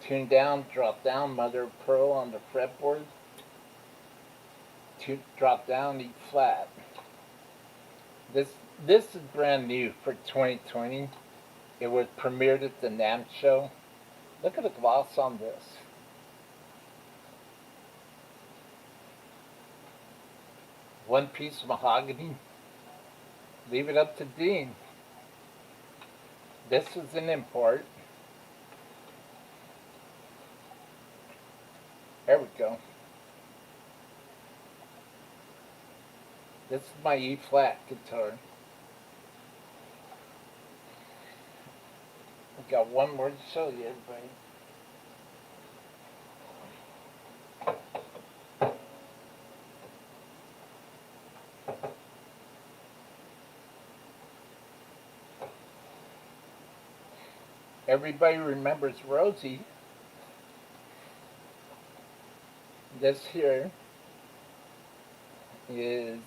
Tune down, drop down, mother of pearl on the fretboard. Drop down, E flat. This is brand new for 2020. It was premiered at the NAMM show. Look at the gloss on this. One piece of mahogany. Leave it up to Dean. This is an import. There we go. This is my E flat guitar. I've got one more to show you, everybody. Everybody remembers Rosie. This here is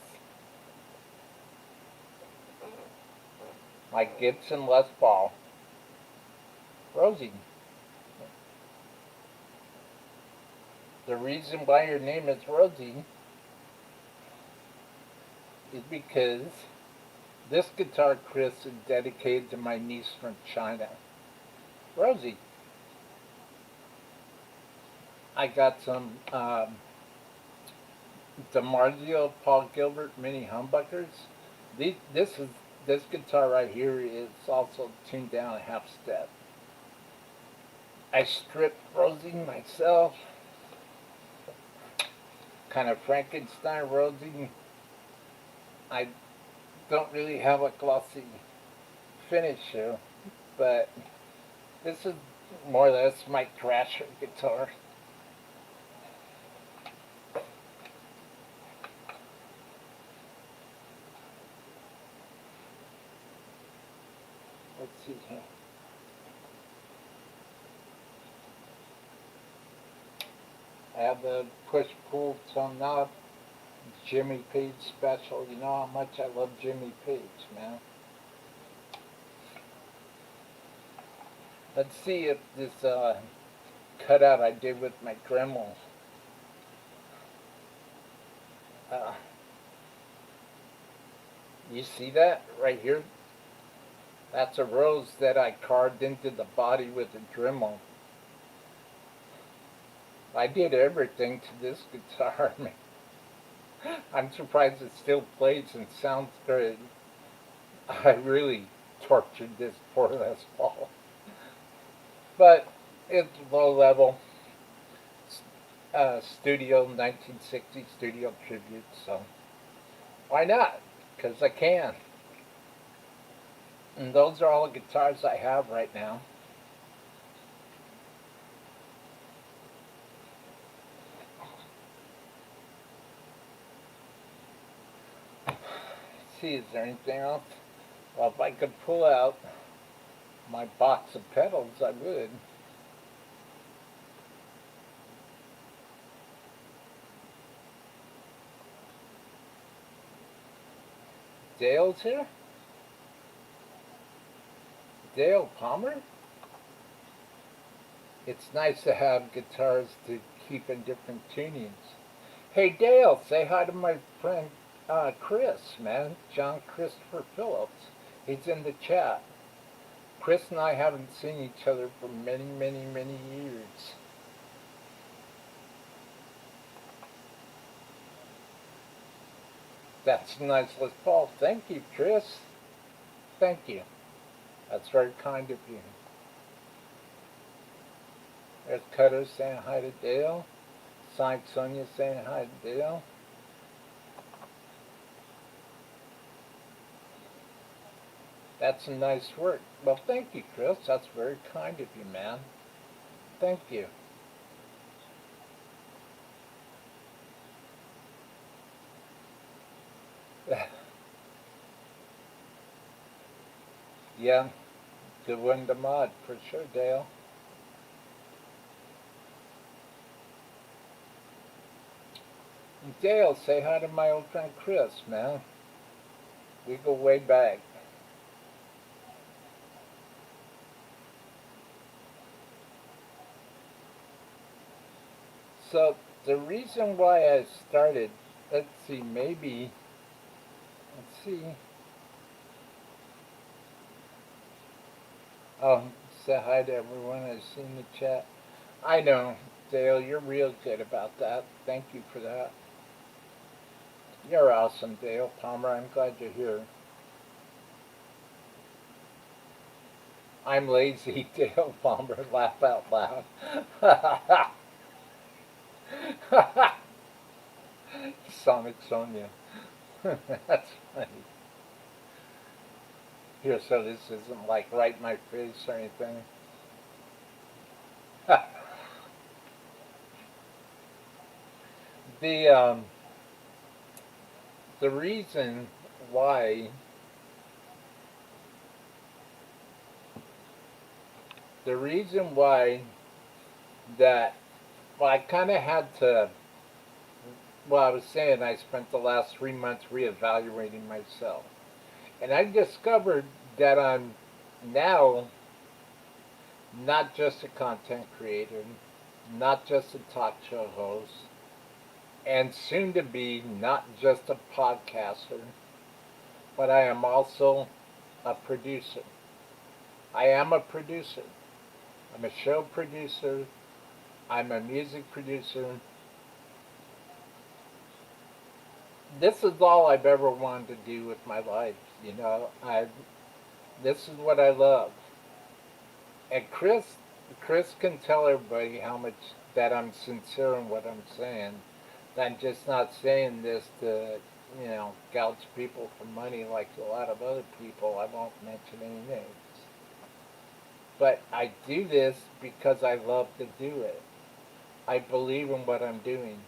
my Gibson Les Paul. Rosie, the reason why your name is Rosie is because this guitar, Chris, is dedicated to my niece from China. Rosie, I got some DiMarzio Paul Gilbert mini humbuckers. This guitar right here is also tuned down a half step. I stripped Rosie myself, kind of Frankenstein Rosie. I don't really have a glossy finish here, but this is more or less my Thrasher guitar. Let's see here. I have the push-pull tone knob, Jimmy Page special. You know how much I love Jimmy Page, man. Let's see if this cutout I did with my Dremel. You see that right here? That's a rose that I carved into the body with a Dremel. I did everything to this guitar, man. I'm surprised it still plays and sounds great. I really tortured this poor Les Paul. But it's low level studio 1960 studio tribute, so why not? Because I can. And those are all the guitars I have right now. Let's see, is there anything else? Well, if I could pull out my box of pedals, I would. Dale's here? Dale Palmer? It's nice to have guitars to keep in different tunings. Hey Dale, say hi to my friend Chris, man. John Christopher Phillips. He's in the chat. Chris and I haven't seen each other for many, many, many years. That's nice, Les Paul. Thank you, Chris. Thank you. That's very kind of you. There's Cutter saying hi to Dale. Signed Sonia saying hi to Dale. That's some nice work. Well, thank you, Chris. That's very kind of you, man. Thank you. Yeah, good one to mod for sure, Dale. Dale, say hi to my old friend Chris, man. We go way back. So the reason why I started, let's see, let's see. Oh, say hi to everyone I've seen in the chat. I know, Dale, you're real good about that. Thank you for that. You're awesome, Dale Palmer. I'm glad you're here. I'm lazy, Dale Palmer. Laugh out loud. Sonic Sonia. That's funny. Here, so this isn't like right in my face or anything. The reason why that, well, I kind of had to, well, I was saying I spent the last 3 months reevaluating myself. And I discovered that I'm now not just a content creator, not just a talk show host, and soon to be not just a podcaster, but I am also a producer. I am a producer. I'm a show producer. I'm a music producer. This is all I've ever wanted to do with my life. You know, this is what I love. And Chris can tell everybody how much that I'm sincere in what I'm saying. That I'm just not saying this to, gouge people for money like a lot of other people. I won't mention any names. But I do this because I love to do it. I believe in what I'm doing.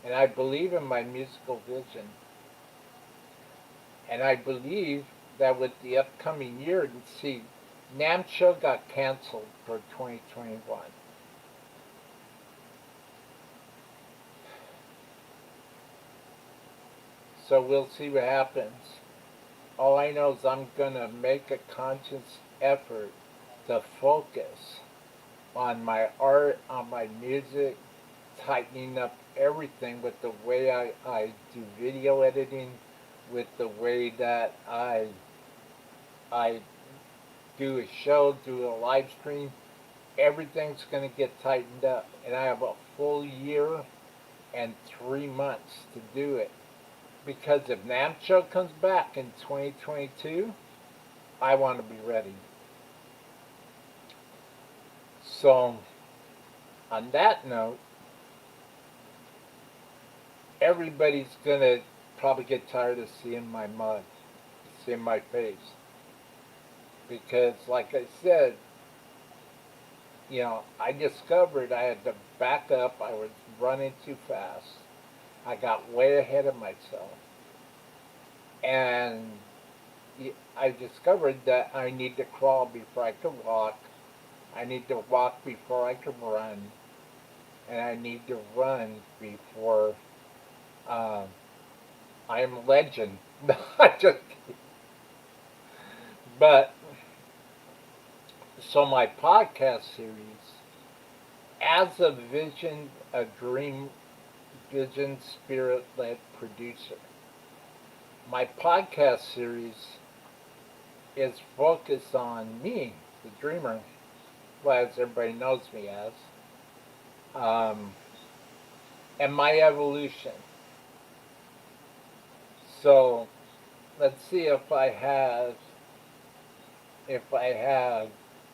And I believe in my musical vision. And I believe that with the upcoming year, see, NAMM show got canceled for 2021. So we'll see what happens. All I know is I'm going to make a conscious effort to focus on my art, on my music, tightening up everything with the way I do video editing, with the way that I do a show, do a live stream. Everything's going to get tightened up. And I have a full year and 3 months to do it. Because if NAMM show comes back in 2022, I want to be ready. So, on that note, everybody's going to probably get tired of seeing my mug, seeing my face. Because, like I said, I discovered I had to back up. I was running too fast. I got way ahead of myself. And I discovered that I need to crawl before I could walk. I need to walk before I could run. And I need to run before I am legend. I just But, so my podcast series, as a dream vision spirit led producer, my podcast series is focused on me, the dreamer, well, as everybody knows me as, um, and my evolution. So let's see if I have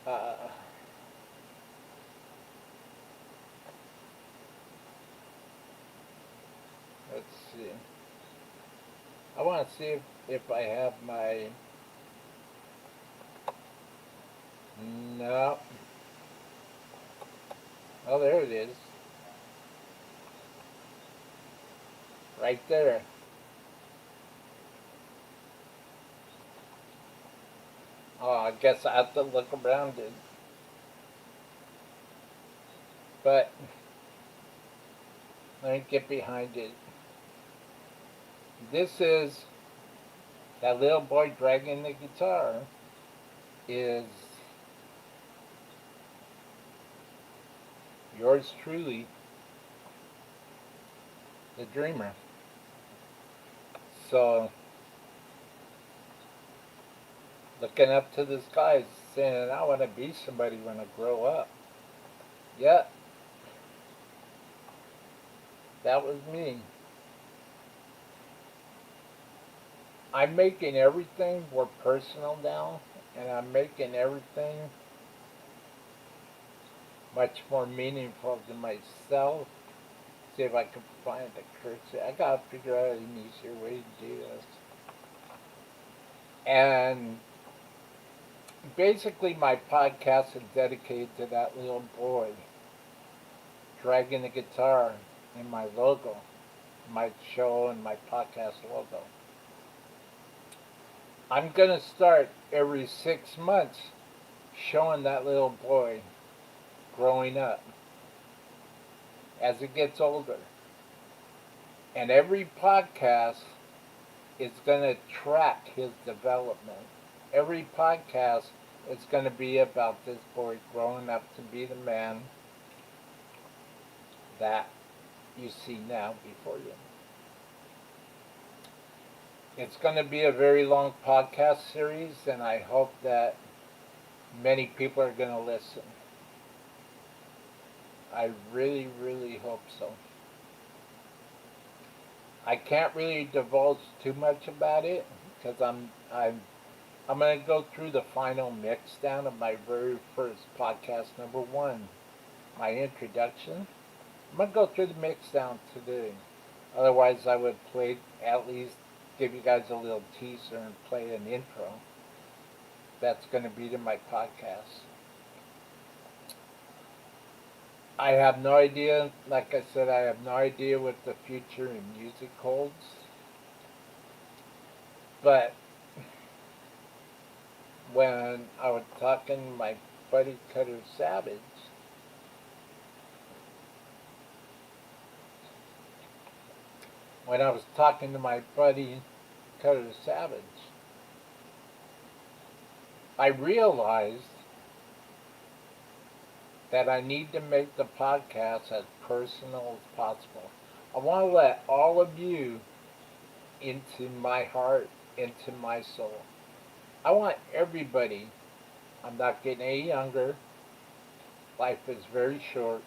uh, let's see. I want to see if I have my, no. Oh, there it is. Right there. Oh, I guess I have to look around it. But let me get behind it. This is that little boy dragging the guitar is yours truly, the dreamer. So, looking up to the skies, saying, I want to be somebody when I grow up. Yeah, that was me. I'm making everything more personal now, and I'm making everything much more meaningful to myself. See if I can find a curse. I gotta figure out an easier way to do this. And basically, my podcast is dedicated to that little boy dragging the guitar in my logo, my show and my podcast logo. I'm gonna start every 6 months showing that little boy growing up as it gets older. And every podcast is going to track his development. Every podcast It's going to be about this boy growing up to be the man that you see now before you. It's going to be a very long podcast series, and I hope that many people are going to listen. I really, really hope so. I can't really divulge too much about it because I'm going to go through the final mix down of my very first podcast, number one, my introduction. I'm going to go through the mix down today. Otherwise, I would play, at least give you guys a little teaser and play an intro. That's going to be to my podcast. I have no idea, like I said, I have no idea what the future in music holds. But when I was talking to my buddy Cutter Savage, when I was talking to my buddy Cutter Savage, I realized that I need to make the podcast as personal as possible. I want to let all of you into my heart, into my soul. I want everybody, I'm not getting any younger, life is very short.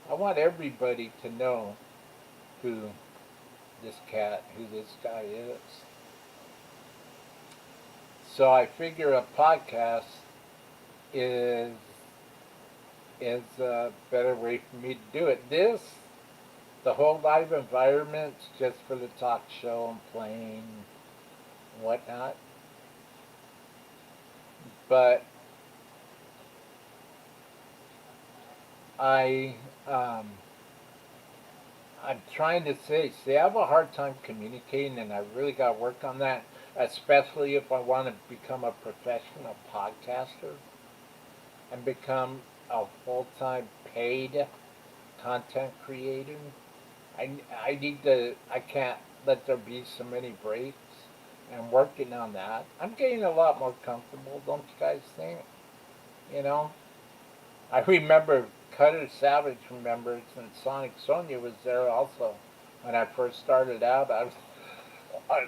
I want everybody to know who who this guy is. So I figure a podcast is is a better way for me to do it. The whole live environment's just for the talk show and playing and whatnot. But I, um, I'm trying to see, I have a hard time communicating, and I really got to work on that, especially if I want to become a professional podcaster and become a full-time paid content creator. I need to, I can't let there be so many breaks. And I'm working on that. I'm getting a lot more comfortable, don't you guys think? You know? I remember Cutter Savage remembers, and Sonic Sonia was there also. When I first started out, I was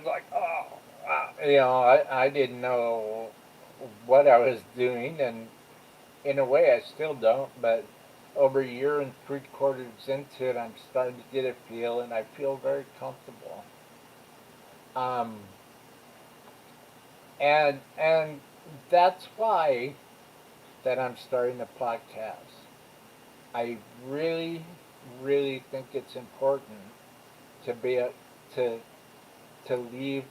like, oh, wow. I didn't know what I was doing, and in a way I still don't, but over a year and 3/4 into it, I'm starting to get a feel, and I feel very comfortable. Um, and that's why that I'm starting a podcast. I really, really think it's important to be a, to to leave.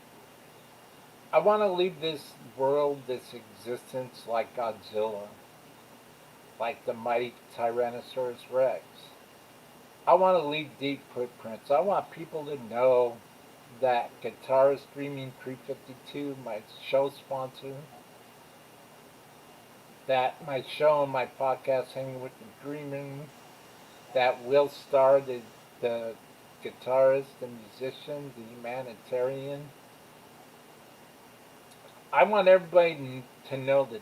I want to leave this world, this existence, like Godzilla, like the mighty Tyrannosaurus Rex. I want to leave deep footprints. I want people to know that Guitar Streaming 352, my show sponsor, that my show and my podcast, Hanging with the Dreaming, that Will Starr, the guitarist, the musician, the humanitarian. I want everybody to know that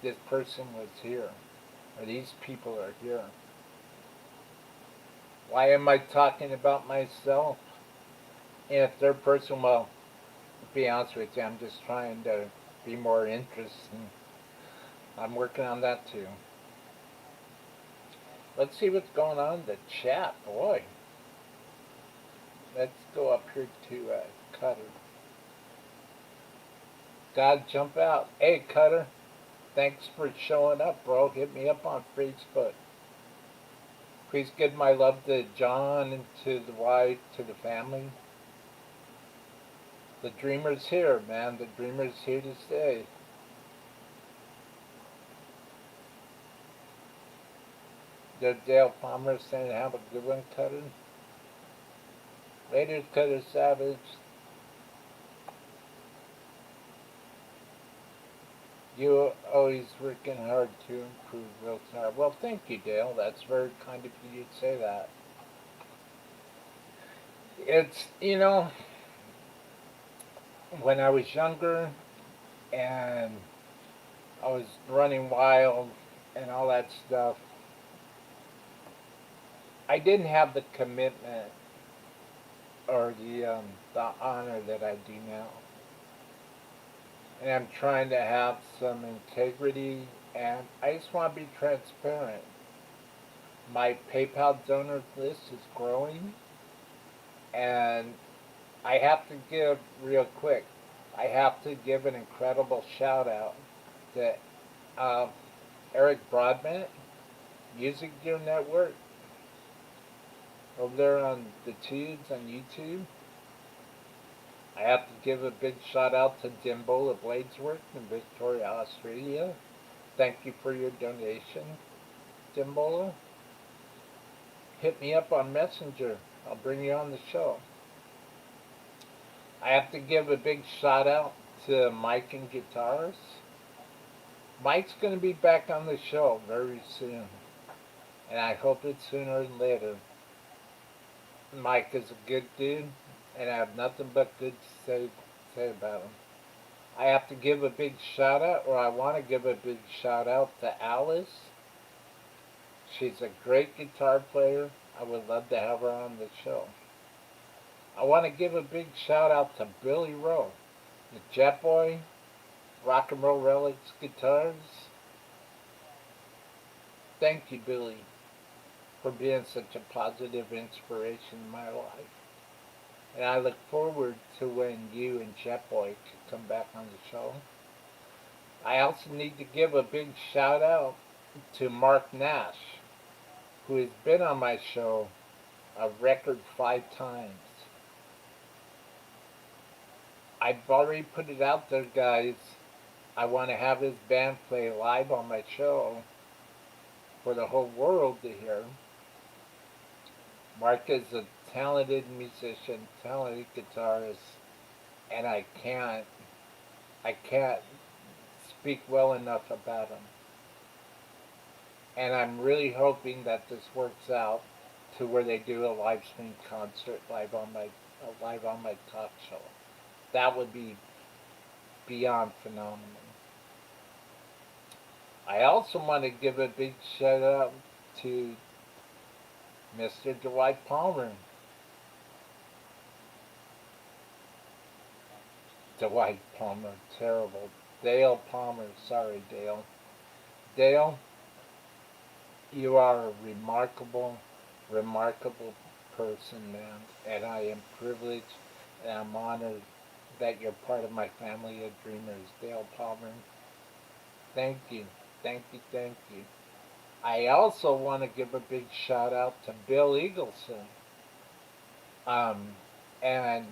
this person was here, or these people are here. Why am I talking about myself? And if third person, well, to be honest with you, I'm just trying to be more interesting. I'm working on that too. Let's see what's going on in the chat, boy. Let's go up here to Cutter. God, jump out. Hey, Cutter. Thanks for showing up, bro. Hit me up on Facebook. Please give my love to John and to the wife, to the family. The dreamer's here, man. The dreamer's here to stay. The Dale Palmer saying, have a good one, Cutter. Later, Cutter Savage. You're always working hard to improve, Will Starr. Well, thank you, Dale. That's very kind of you to say that. It's, when I was younger and I was running wild and all that stuff. I didn't have the commitment or the honor that I do now. And I'm trying to have some integrity, and I just want to be transparent. My PayPal donor list is growing, and I have to give real quick. I have to give an incredible shout out to uh, Eric Broadbent, Music Gear Network, over there on the tubes on YouTube. I have to give a big shout out to Dimbola Bladeswork in Victoria, Australia. Thank you for your donation, Dimbola. Hit me up on Messenger. I'll bring you on the show. I have to give a big shout out to Mike and Guitars. Mike's going to be back on the show very soon, and I hope it's sooner than later. Mike is a good dude, and I have nothing but good to say about him. I have to give a big shout out, or I want to give a big shout out to Alice. She's a great guitar player. I would love to have her on the show. I want to give a big shout out to Billy Rowe, the Jet Boy, Rock and Roll Relics Guitars. Thank you, Billy, for being such a positive inspiration in my life. And I look forward to when you and Jet Boy can come back on the show. I also need to give a big shout out to Mark Nash, who has been on my show a record 5 times. I've already put it out there, guys. I want to have his band play live on my show for the whole world to hear. Mark is a talented musician, talented guitarist, and I can't speak well enough about him. And I'm really hoping that this works out to where they do a live stream concert live on my talk show. That would be beyond phenomenal. I also want to give a big shout out to Mr. Dwight Palmer. Dwight Palmer, terrible. Dale Palmer, sorry, Dale. Dale, you are a remarkable person, man. And I am privileged and I'm honored that you're part of my family of dreamers. Dale Palmer, thank you. Thank you, thank you. I also want to give a big shout out to Bill Eagleson um, and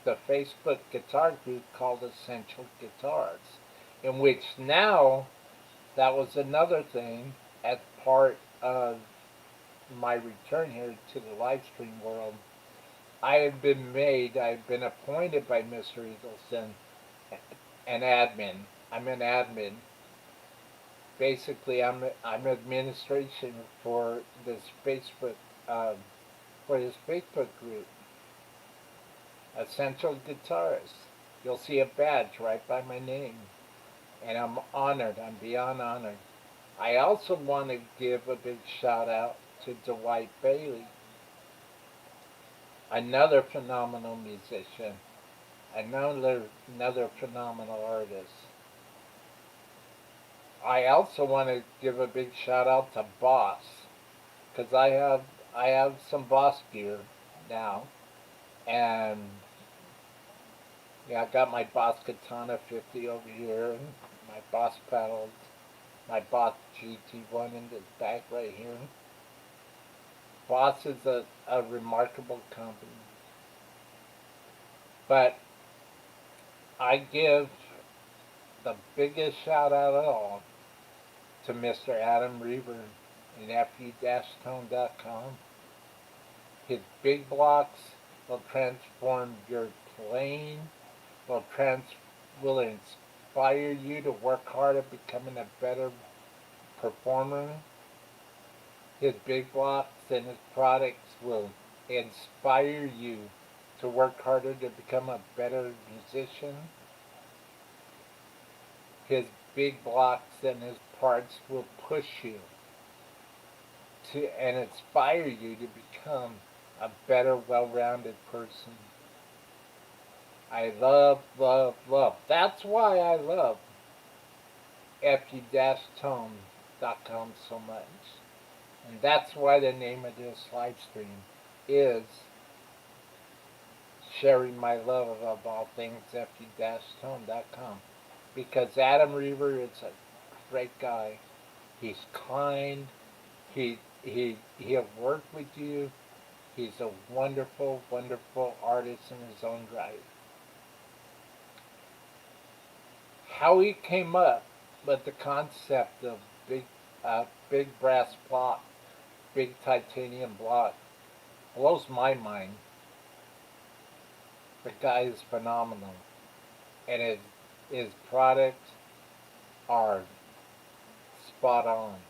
the Facebook guitar group called Essential Guitars, in which now that was another thing as part of my return here to the live stream world. I've been appointed by Mr. Eagleson an admin. I'm an admin. Basically, I'm administration for this um, Facebook group, Essential Guitarists. You'll see a badge right by my name, and I'm honored. I'm beyond honored. I also want to give a big shout out to Dwight Bailey, another phenomenal musician, another phenomenal artist. I also want to give a big shout out to Boss, because I have some Boss gear now, and yeah, I got my Boss Katana 50 over here, and my Boss pedals, my Boss GT1 in the back right here. Boss is a remarkable company, but I give the biggest shout out of all to Mr. Adam Reaver in fu-tone.com. His big blocks will transform your playing, will will inspire you to work hard at becoming a better performer. His big blocks and his products will inspire you to work harder to become a better musician. His big blocks and his parts will push you to and inspire you to become a better, well-rounded person. I love, love, love. That's why I love fu-tone.com so much. And that's why the name of this live stream is sharing my love of all things fu-tone.com. Because Adam Reaver is a great guy. He's kind. He'll work with you. He's a wonderful, wonderful artist in his own right. How he came up with the concept of big brass block, big titanium block, blows my mind. The guy is phenomenal, and his products are spot on.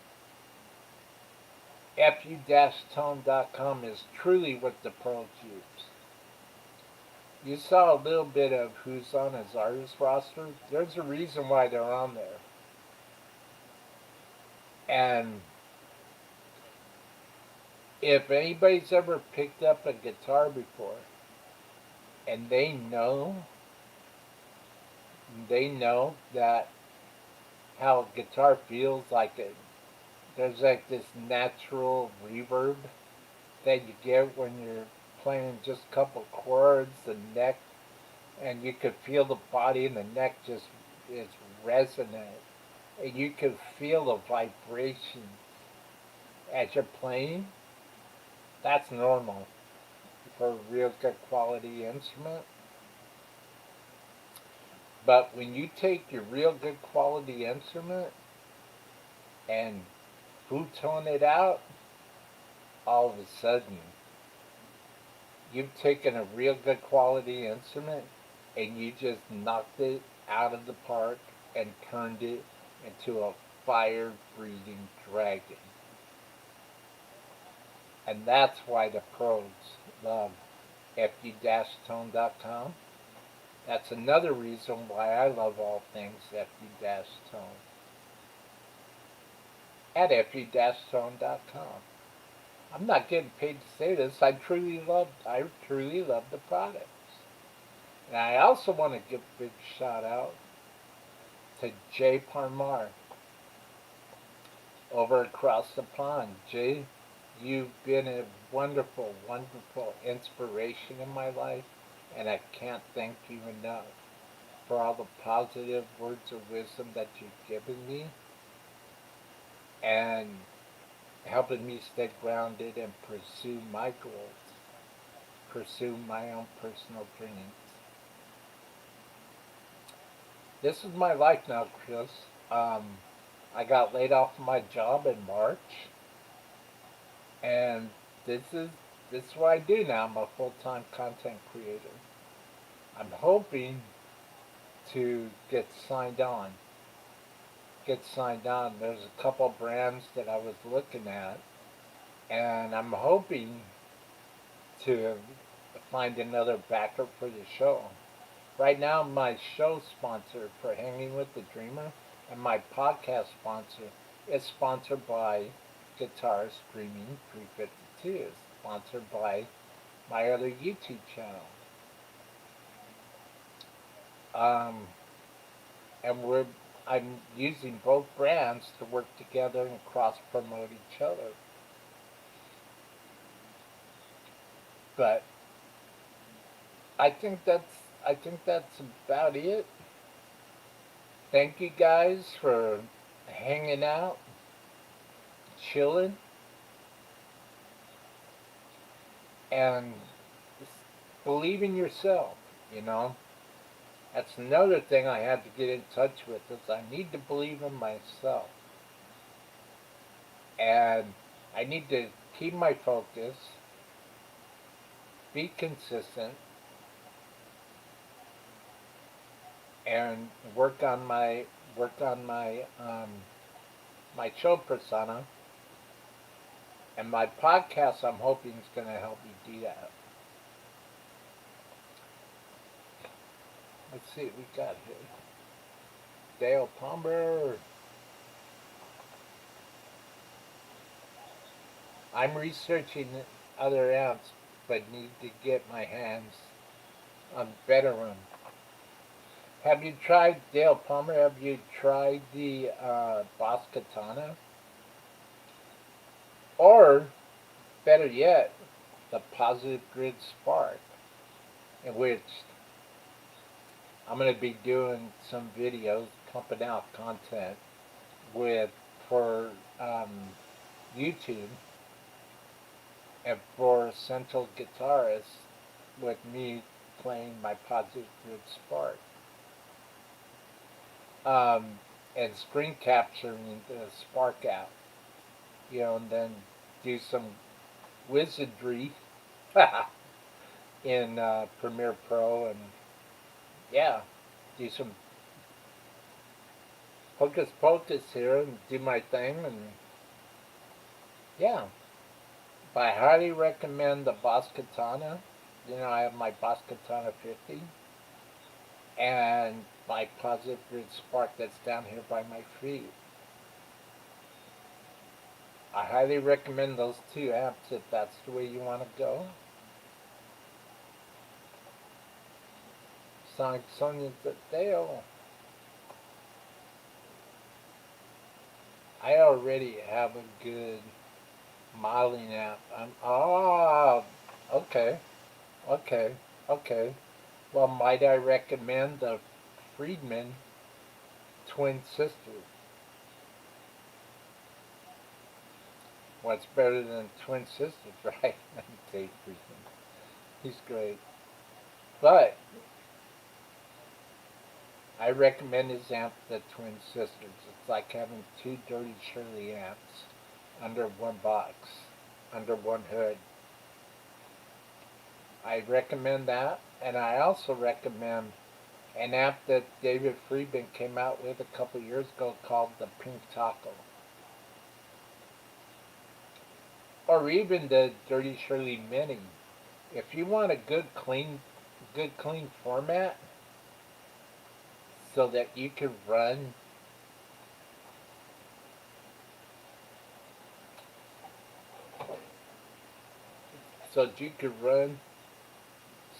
fu-tone.com is truly what the pros use. You saw a little bit of who's on his artist roster. There's a reason why they're on there. And if anybody's ever picked up a guitar before and they know that how a guitar feels like there's like this natural reverb that you get when you're playing just a couple chords, the neck, and you could feel the body and the neck just is resonant. And you could feel the vibrations as you're playing. That's normal for a real good quality instrument. But when you take your real good quality instrument and tone it out, all of a sudden you've taken a real good quality instrument and you just knocked it out of the park and turned it into a fire-breathing dragon. And that's why the pros love fu-tone.com. That's another reason why I love all things fu-tone at fu-tone.com. I'm not getting paid to say this. I truly love the products. And I also want to give a big shout out to Jay Parmar over across the pond. Jay, you've been a wonderful, wonderful inspiration in my life, and I can't thank you enough for all the positive words of wisdom that you've given me and helping me stay grounded and pursue my goals, pursue my own personal dreams. This is my life now, Chris. I got laid off my job in March, and this is what I do now. I'm a full-time content creator. I'm hoping to get signed on. There's a couple brands that I was looking at, and I'm hoping to find another backer for the show. Right now, my show sponsor for Hanging with the Dreamer and my podcast sponsor is sponsored by Guitar Streaming 352. It's sponsored by my other YouTube channel. And I'm using both brands to work together and cross promote each other. But I think that's about it. Thank you guys for hanging out, chilling, and believe in yourself, you know. That's another thing I had to get in touch with is I need to believe in myself. And I need to keep my focus, be consistent, and work on my my show persona. And my podcast, I'm hoping, is going to help me do that. Let's see what we got here. Dale Palmer. I'm researching other amps, but need to get my hands on better ones. Have you tried, Dale Palmer, have you tried the Boss Katana? Or, better yet, the Positive Grid Spark, in which I'm going to be doing some videos, pumping out content with for YouTube and for Essential Guitarists with me playing my Positive Grid Spark. And screen capturing the Spark app, and then do some wizardry in Premiere Pro, and yeah, do some hocus pocus here and do my thing, and yeah. But I highly recommend the Boss Katana. I have my Boss Katana 50 and my Positive Grid Spark that's down here by my feet. I highly recommend those two amps if that's the way you want to go. Sonic Sonia Dale. I already have a good modeling app. Okay, okay. Well, might I recommend the Friedman Twin Sisters? What's better than Twin Sisters, right? Dave Friedman. He's great. But I recommend his amp, the Twin Sisters. It's like having two Dirty Shirley amps under one box, under one hood. I recommend that, and I also recommend an amp that David Friedman came out with a couple years ago called the Pink Taco. Or even the Dirty Shirley Mini. If you want a good clean format so that you can run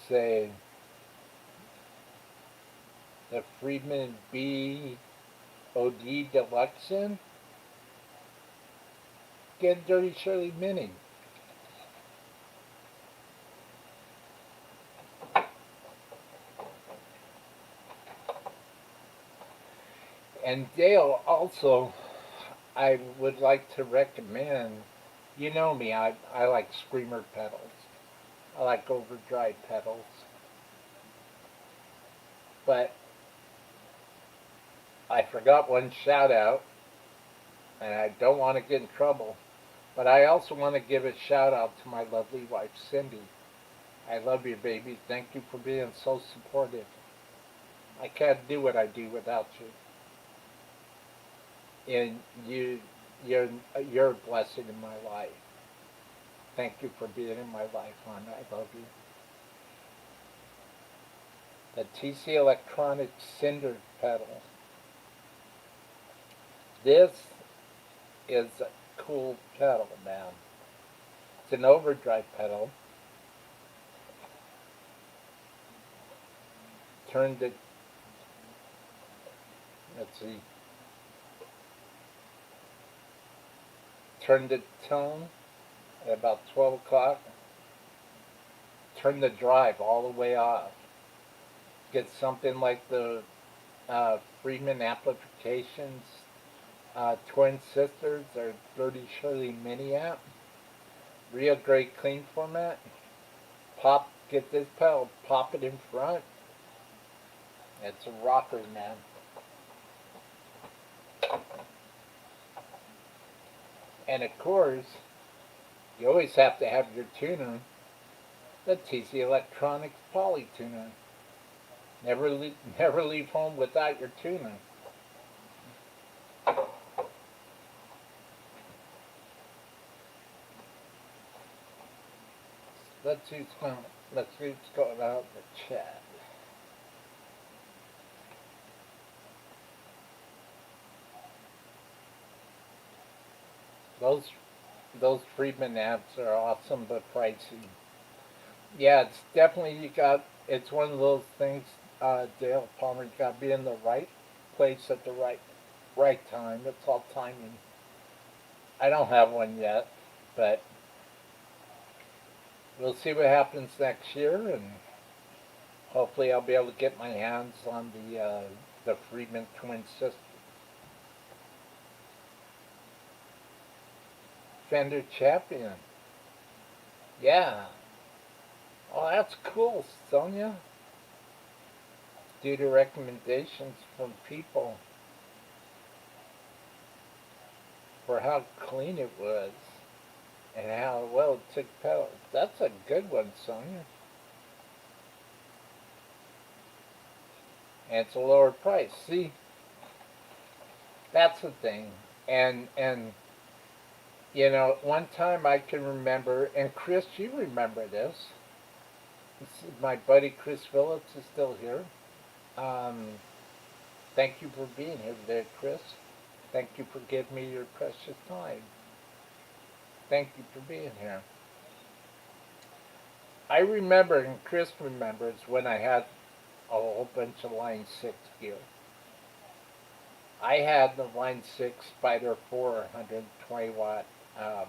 say the Friedman BOD Deluxe in, get Dirty Shirley Mini. And Dale, also, I would like to recommend, you know me, I like screamer pedals. I like overdrive pedals. But I forgot one shout out, and I don't want to get in trouble. But I also want to give a shout out to my lovely wife, Cindy. I love you, baby. Thank you for being so supportive. I can't do what I do without you. And you're a blessing in my life. Thank you for being in my life, hon. I love you. The TC Electronic Cinder pedal. This is a cool pedal, man. It's an overdrive pedal. Let's see. Turn the tone at about 12 o'clock. Turn the drive all the way off. Get something like the Friedman Amplifications Twin Sisters or Dirty Shirley Mini amp. Real great clean format. Get this pedal, pop it in front. It's a rocker, man. And of course, you always have to have your tuner, the TC Electronics Poly tuner. Never leave home without your tuner. Let's see what's going on in the chat. Those those Friedman amps are awesome but pricey. Yeah, it's definitely it's one of those things, Dale Palmer, you got to be in the right place at the right time. It's all timing. I don't have one yet, but we'll see what happens next year, and hopefully I'll be able to get my hands on the Friedman twin system. Fender Champion. Yeah. Oh, that's cool, Sonia. Due to recommendations from people for how clean it was and how well it took pedals. That's a good one, Sonia. And it's a lower price. See, that's the thing. And one time I can remember, and Chris, you remember this. My buddy Chris Phillips is still here. Um, Thank you for being here today, Chris. Thank you for giving me your precious time. Thank you for being here. I remember, and Chris remembers, when I had a whole bunch of Line 6 gear. I had the Line 6 Spider 4 120 watt um,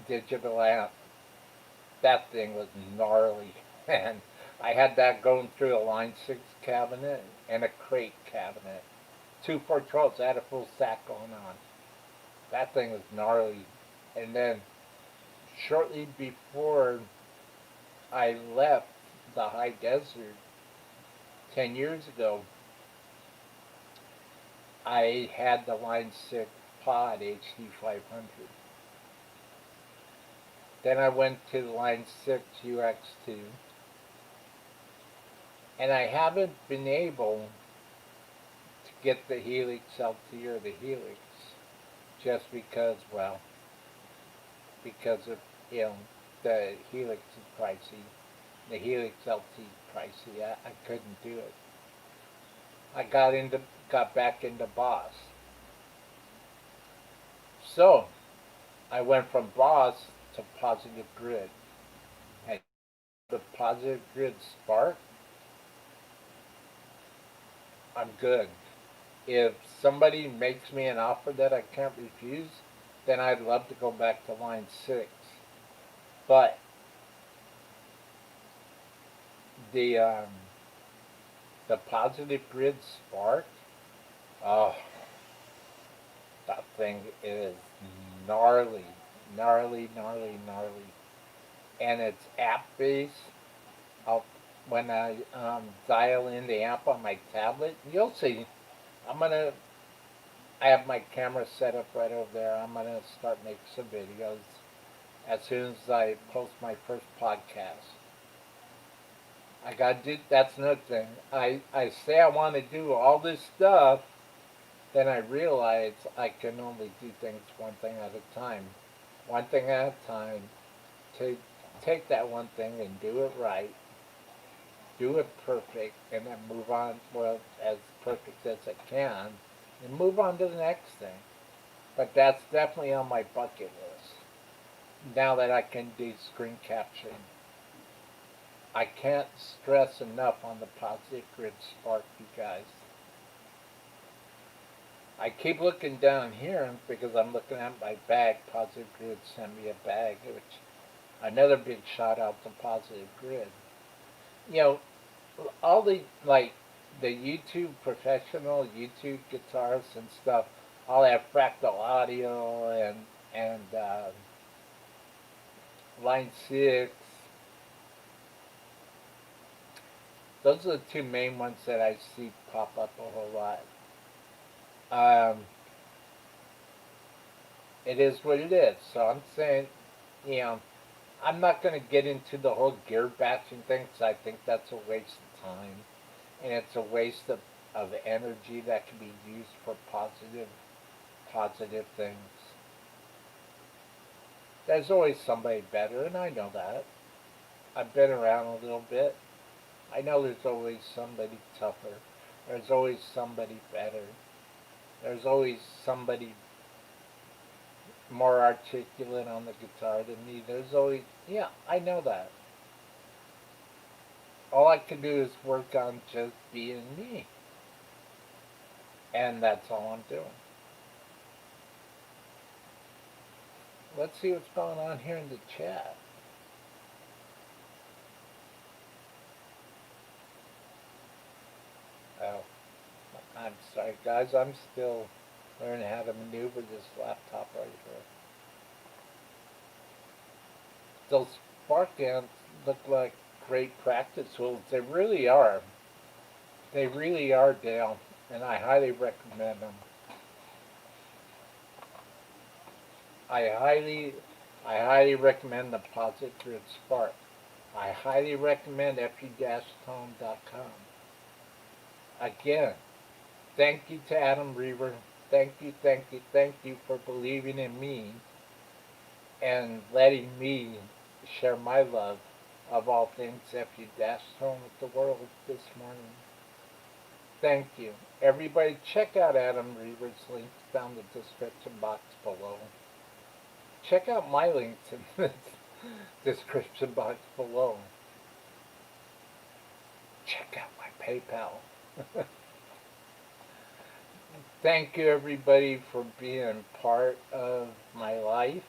digital amp. That thing was gnarly. And I had that going through a Line 6 cabinet and a crate cabinet. Two 412s, I had a full stack going on. That thing was gnarly. And then shortly before I left the high desert 10 years ago, I had the Line 6 Pod HD500. Then I went to the Line 6 UX2, and I haven't been able to get the Helix LT or the Helix just because, well, because of, you know, the Helix is pricey. The Helix LT is pricey. I couldn't do it. I got back into Boss. So I went from Boss to Positive Grid. And the Positive Grid Spark, I'm good. If somebody makes me an offer that I can't refuse, then I'd love to go back to Line 6. But the um, the Positive Grid Spark, oh, that thing is gnarly, gnarly, gnarly, gnarly, and it's app based. I'll, when I dial in the app on my tablet, you'll see. I'm gonna. I have my camera set up right over there. I'm gonna start making some videos as soon as I post my first podcast. I got to do. That's another thing. I say I want to do all this stuff, then I realize I can only do things one thing at a time. One thing at a time. To take that one thing and do it right, do it perfect, and then move on, well, as perfect as I can, and move on to the next thing. But that's definitely on my bucket list. Now that I can do screen capturing, I can't stress enough on the Positive Grid Spark, you guys. I keep looking down here because I'm looking at my bag. Positive Grid sent me a bag, which another big shout out to Positive Grid. You know, all the YouTube professional YouTube guitarists and stuff, all have fractal audio and Line 6. Those are the two main ones that I see pop up a whole lot. Um, it is what it is. So I'm saying, you know, I'm not going to get into the whole gear bashing thing because I think that's a waste of time. And it's a waste of energy that can be used for positive things. There's always somebody better, and I know that. I've been around a little bit. I know there's always somebody tougher. There's always somebody better. There's always somebody, more articulate on the guitar than me. There's always, yeah, I know that. All I can do is work on just being me. And that's all I'm doing. Let's see what's going on here in the chat. Oh, I'm sorry, guys. I'm still learning how to maneuver this laptop right here. Those spark amps look like great practice tools. They really are. They really are, Dale, and I highly recommend them. I highly, I highly recommend the Posit Grid Spark. I highly recommend fu-tone.com. Again, thank you to Adam Reaver. Thank you, thank you, thank you for believing in me and letting me share my love of all things fu-tone with the world this morning. Thank you. Everybody check out Adam Reaver's links down the description box below. Check out my links in the description box below. Check out my PayPal. Thank you everybody for being part of my life.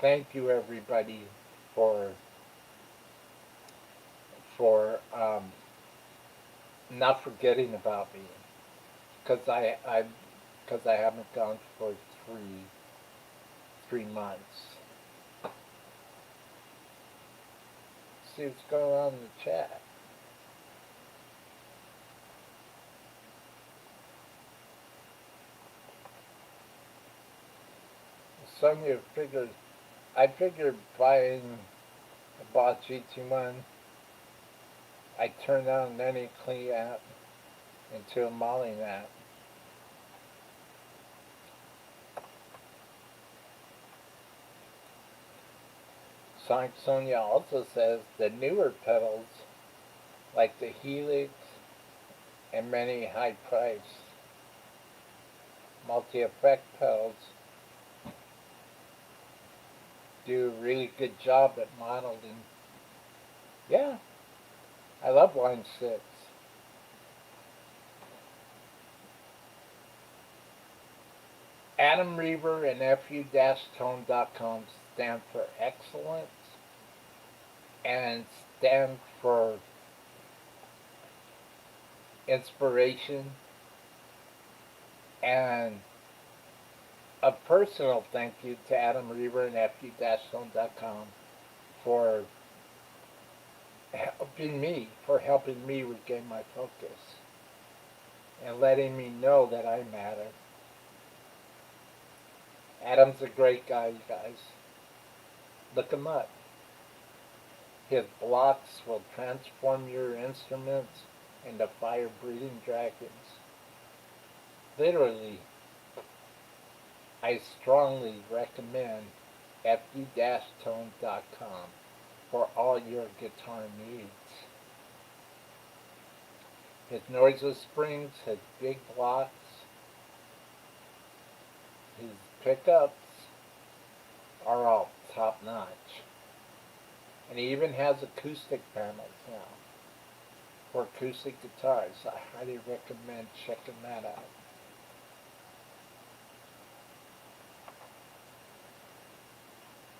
Thank you everybody for not forgetting about me, because I haven't gone for three months. See what's going on in the chat. Sonia I figured buying a bought GT1, I turned on any clean app into a modeling app. Sonic Sonia also says the newer pedals, like the Helix and many high-priced multi-effect pedals, do a really good job at modeling. Yeah, I love Line 6. Adam Reaver and fu-tone.com stand for excellence and stand for inspiration, and a personal thank you to Adam Reaver and fu-tone.com for helping me regain my focus and letting me know that I matter. Adam's a great guy, you guys. Look him up. His blocks will transform your instruments into fire-breathing dragons. Literally, I strongly recommend fu-tone.com for all your guitar needs. His noiseless springs, his big blocks, his pickups are all top notch. And he even has acoustic panels now for acoustic guitars. I highly recommend checking that out.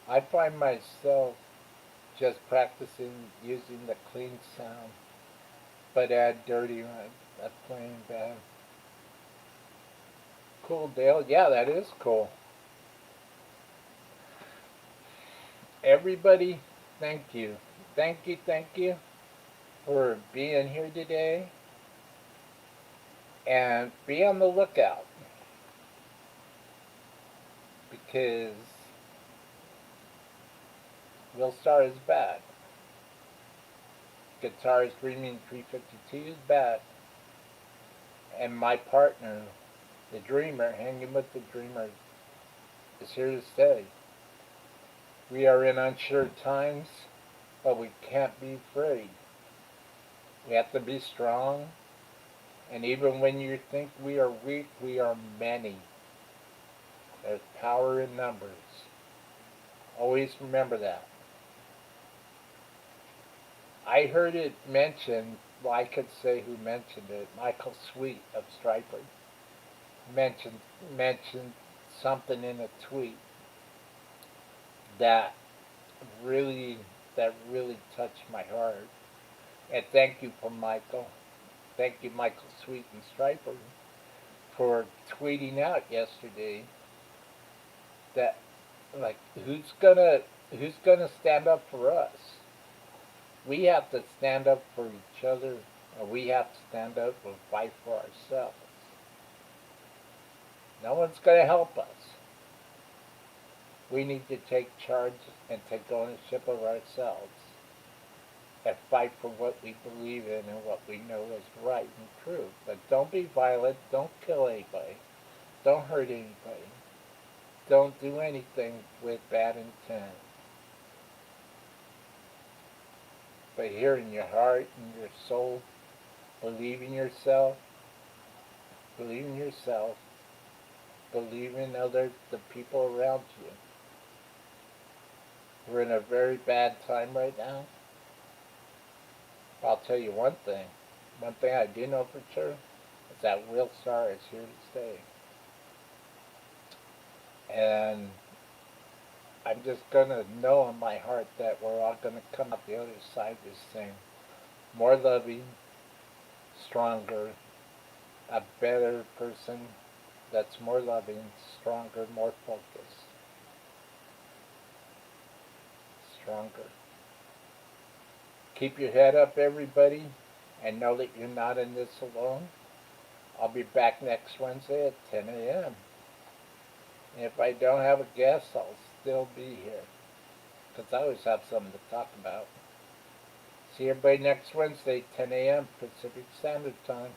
I find myself just practicing using the clean sound, but add dirty one. That's playing bad. Cool, Dale. Yeah, that is cool. Everybody, thank you. Thank you for being here today. And be on the lookout, because Will Starr is back. Guitar Streaming 352 is back. And my partner, the Dreamer, Hanging with the Dreamer, is here to stay. We are in unsure times, but we can't be afraid. We have to be strong. And even when you think we are weak, we are many. There's power in numbers. Always remember that. I heard it mentioned, well, I could say who mentioned it. Michael Sweet of Striper mentioned mentioned something in a tweet that really that really touched my heart. And thank you for Michael. Thank you, Michael Sweet and Striper, for tweeting out yesterday that like who's gonna stand up for us? We have to stand up for each other, and we have to stand up and fight for ourselves. No one's gonna help us. We need to take charge and take ownership of ourselves and fight for what we believe in and what we know is right and true. But don't be violent. Don't kill anybody. Don't hurt anybody. Don't do anything with bad intent. But here in your heart and your soul, believe in yourself. Believe in yourself. Believe in the people around you. We're in a very bad time right now. I'll tell you one thing. One thing I do know for sure is that Will Starr is here to stay. And I'm just going to know in my heart that we're all going to come out the other side of this thing more loving, stronger, a better person that's more loving, stronger, more focused. Stronger. Keep your head up, everybody, and know that you're not in this alone. I'll be back next Wednesday at 10 a.m. And if I don't have a guest, I'll still be here, because I always have something to talk about. See everybody next Wednesday, 10 a.m. Pacific Standard Time.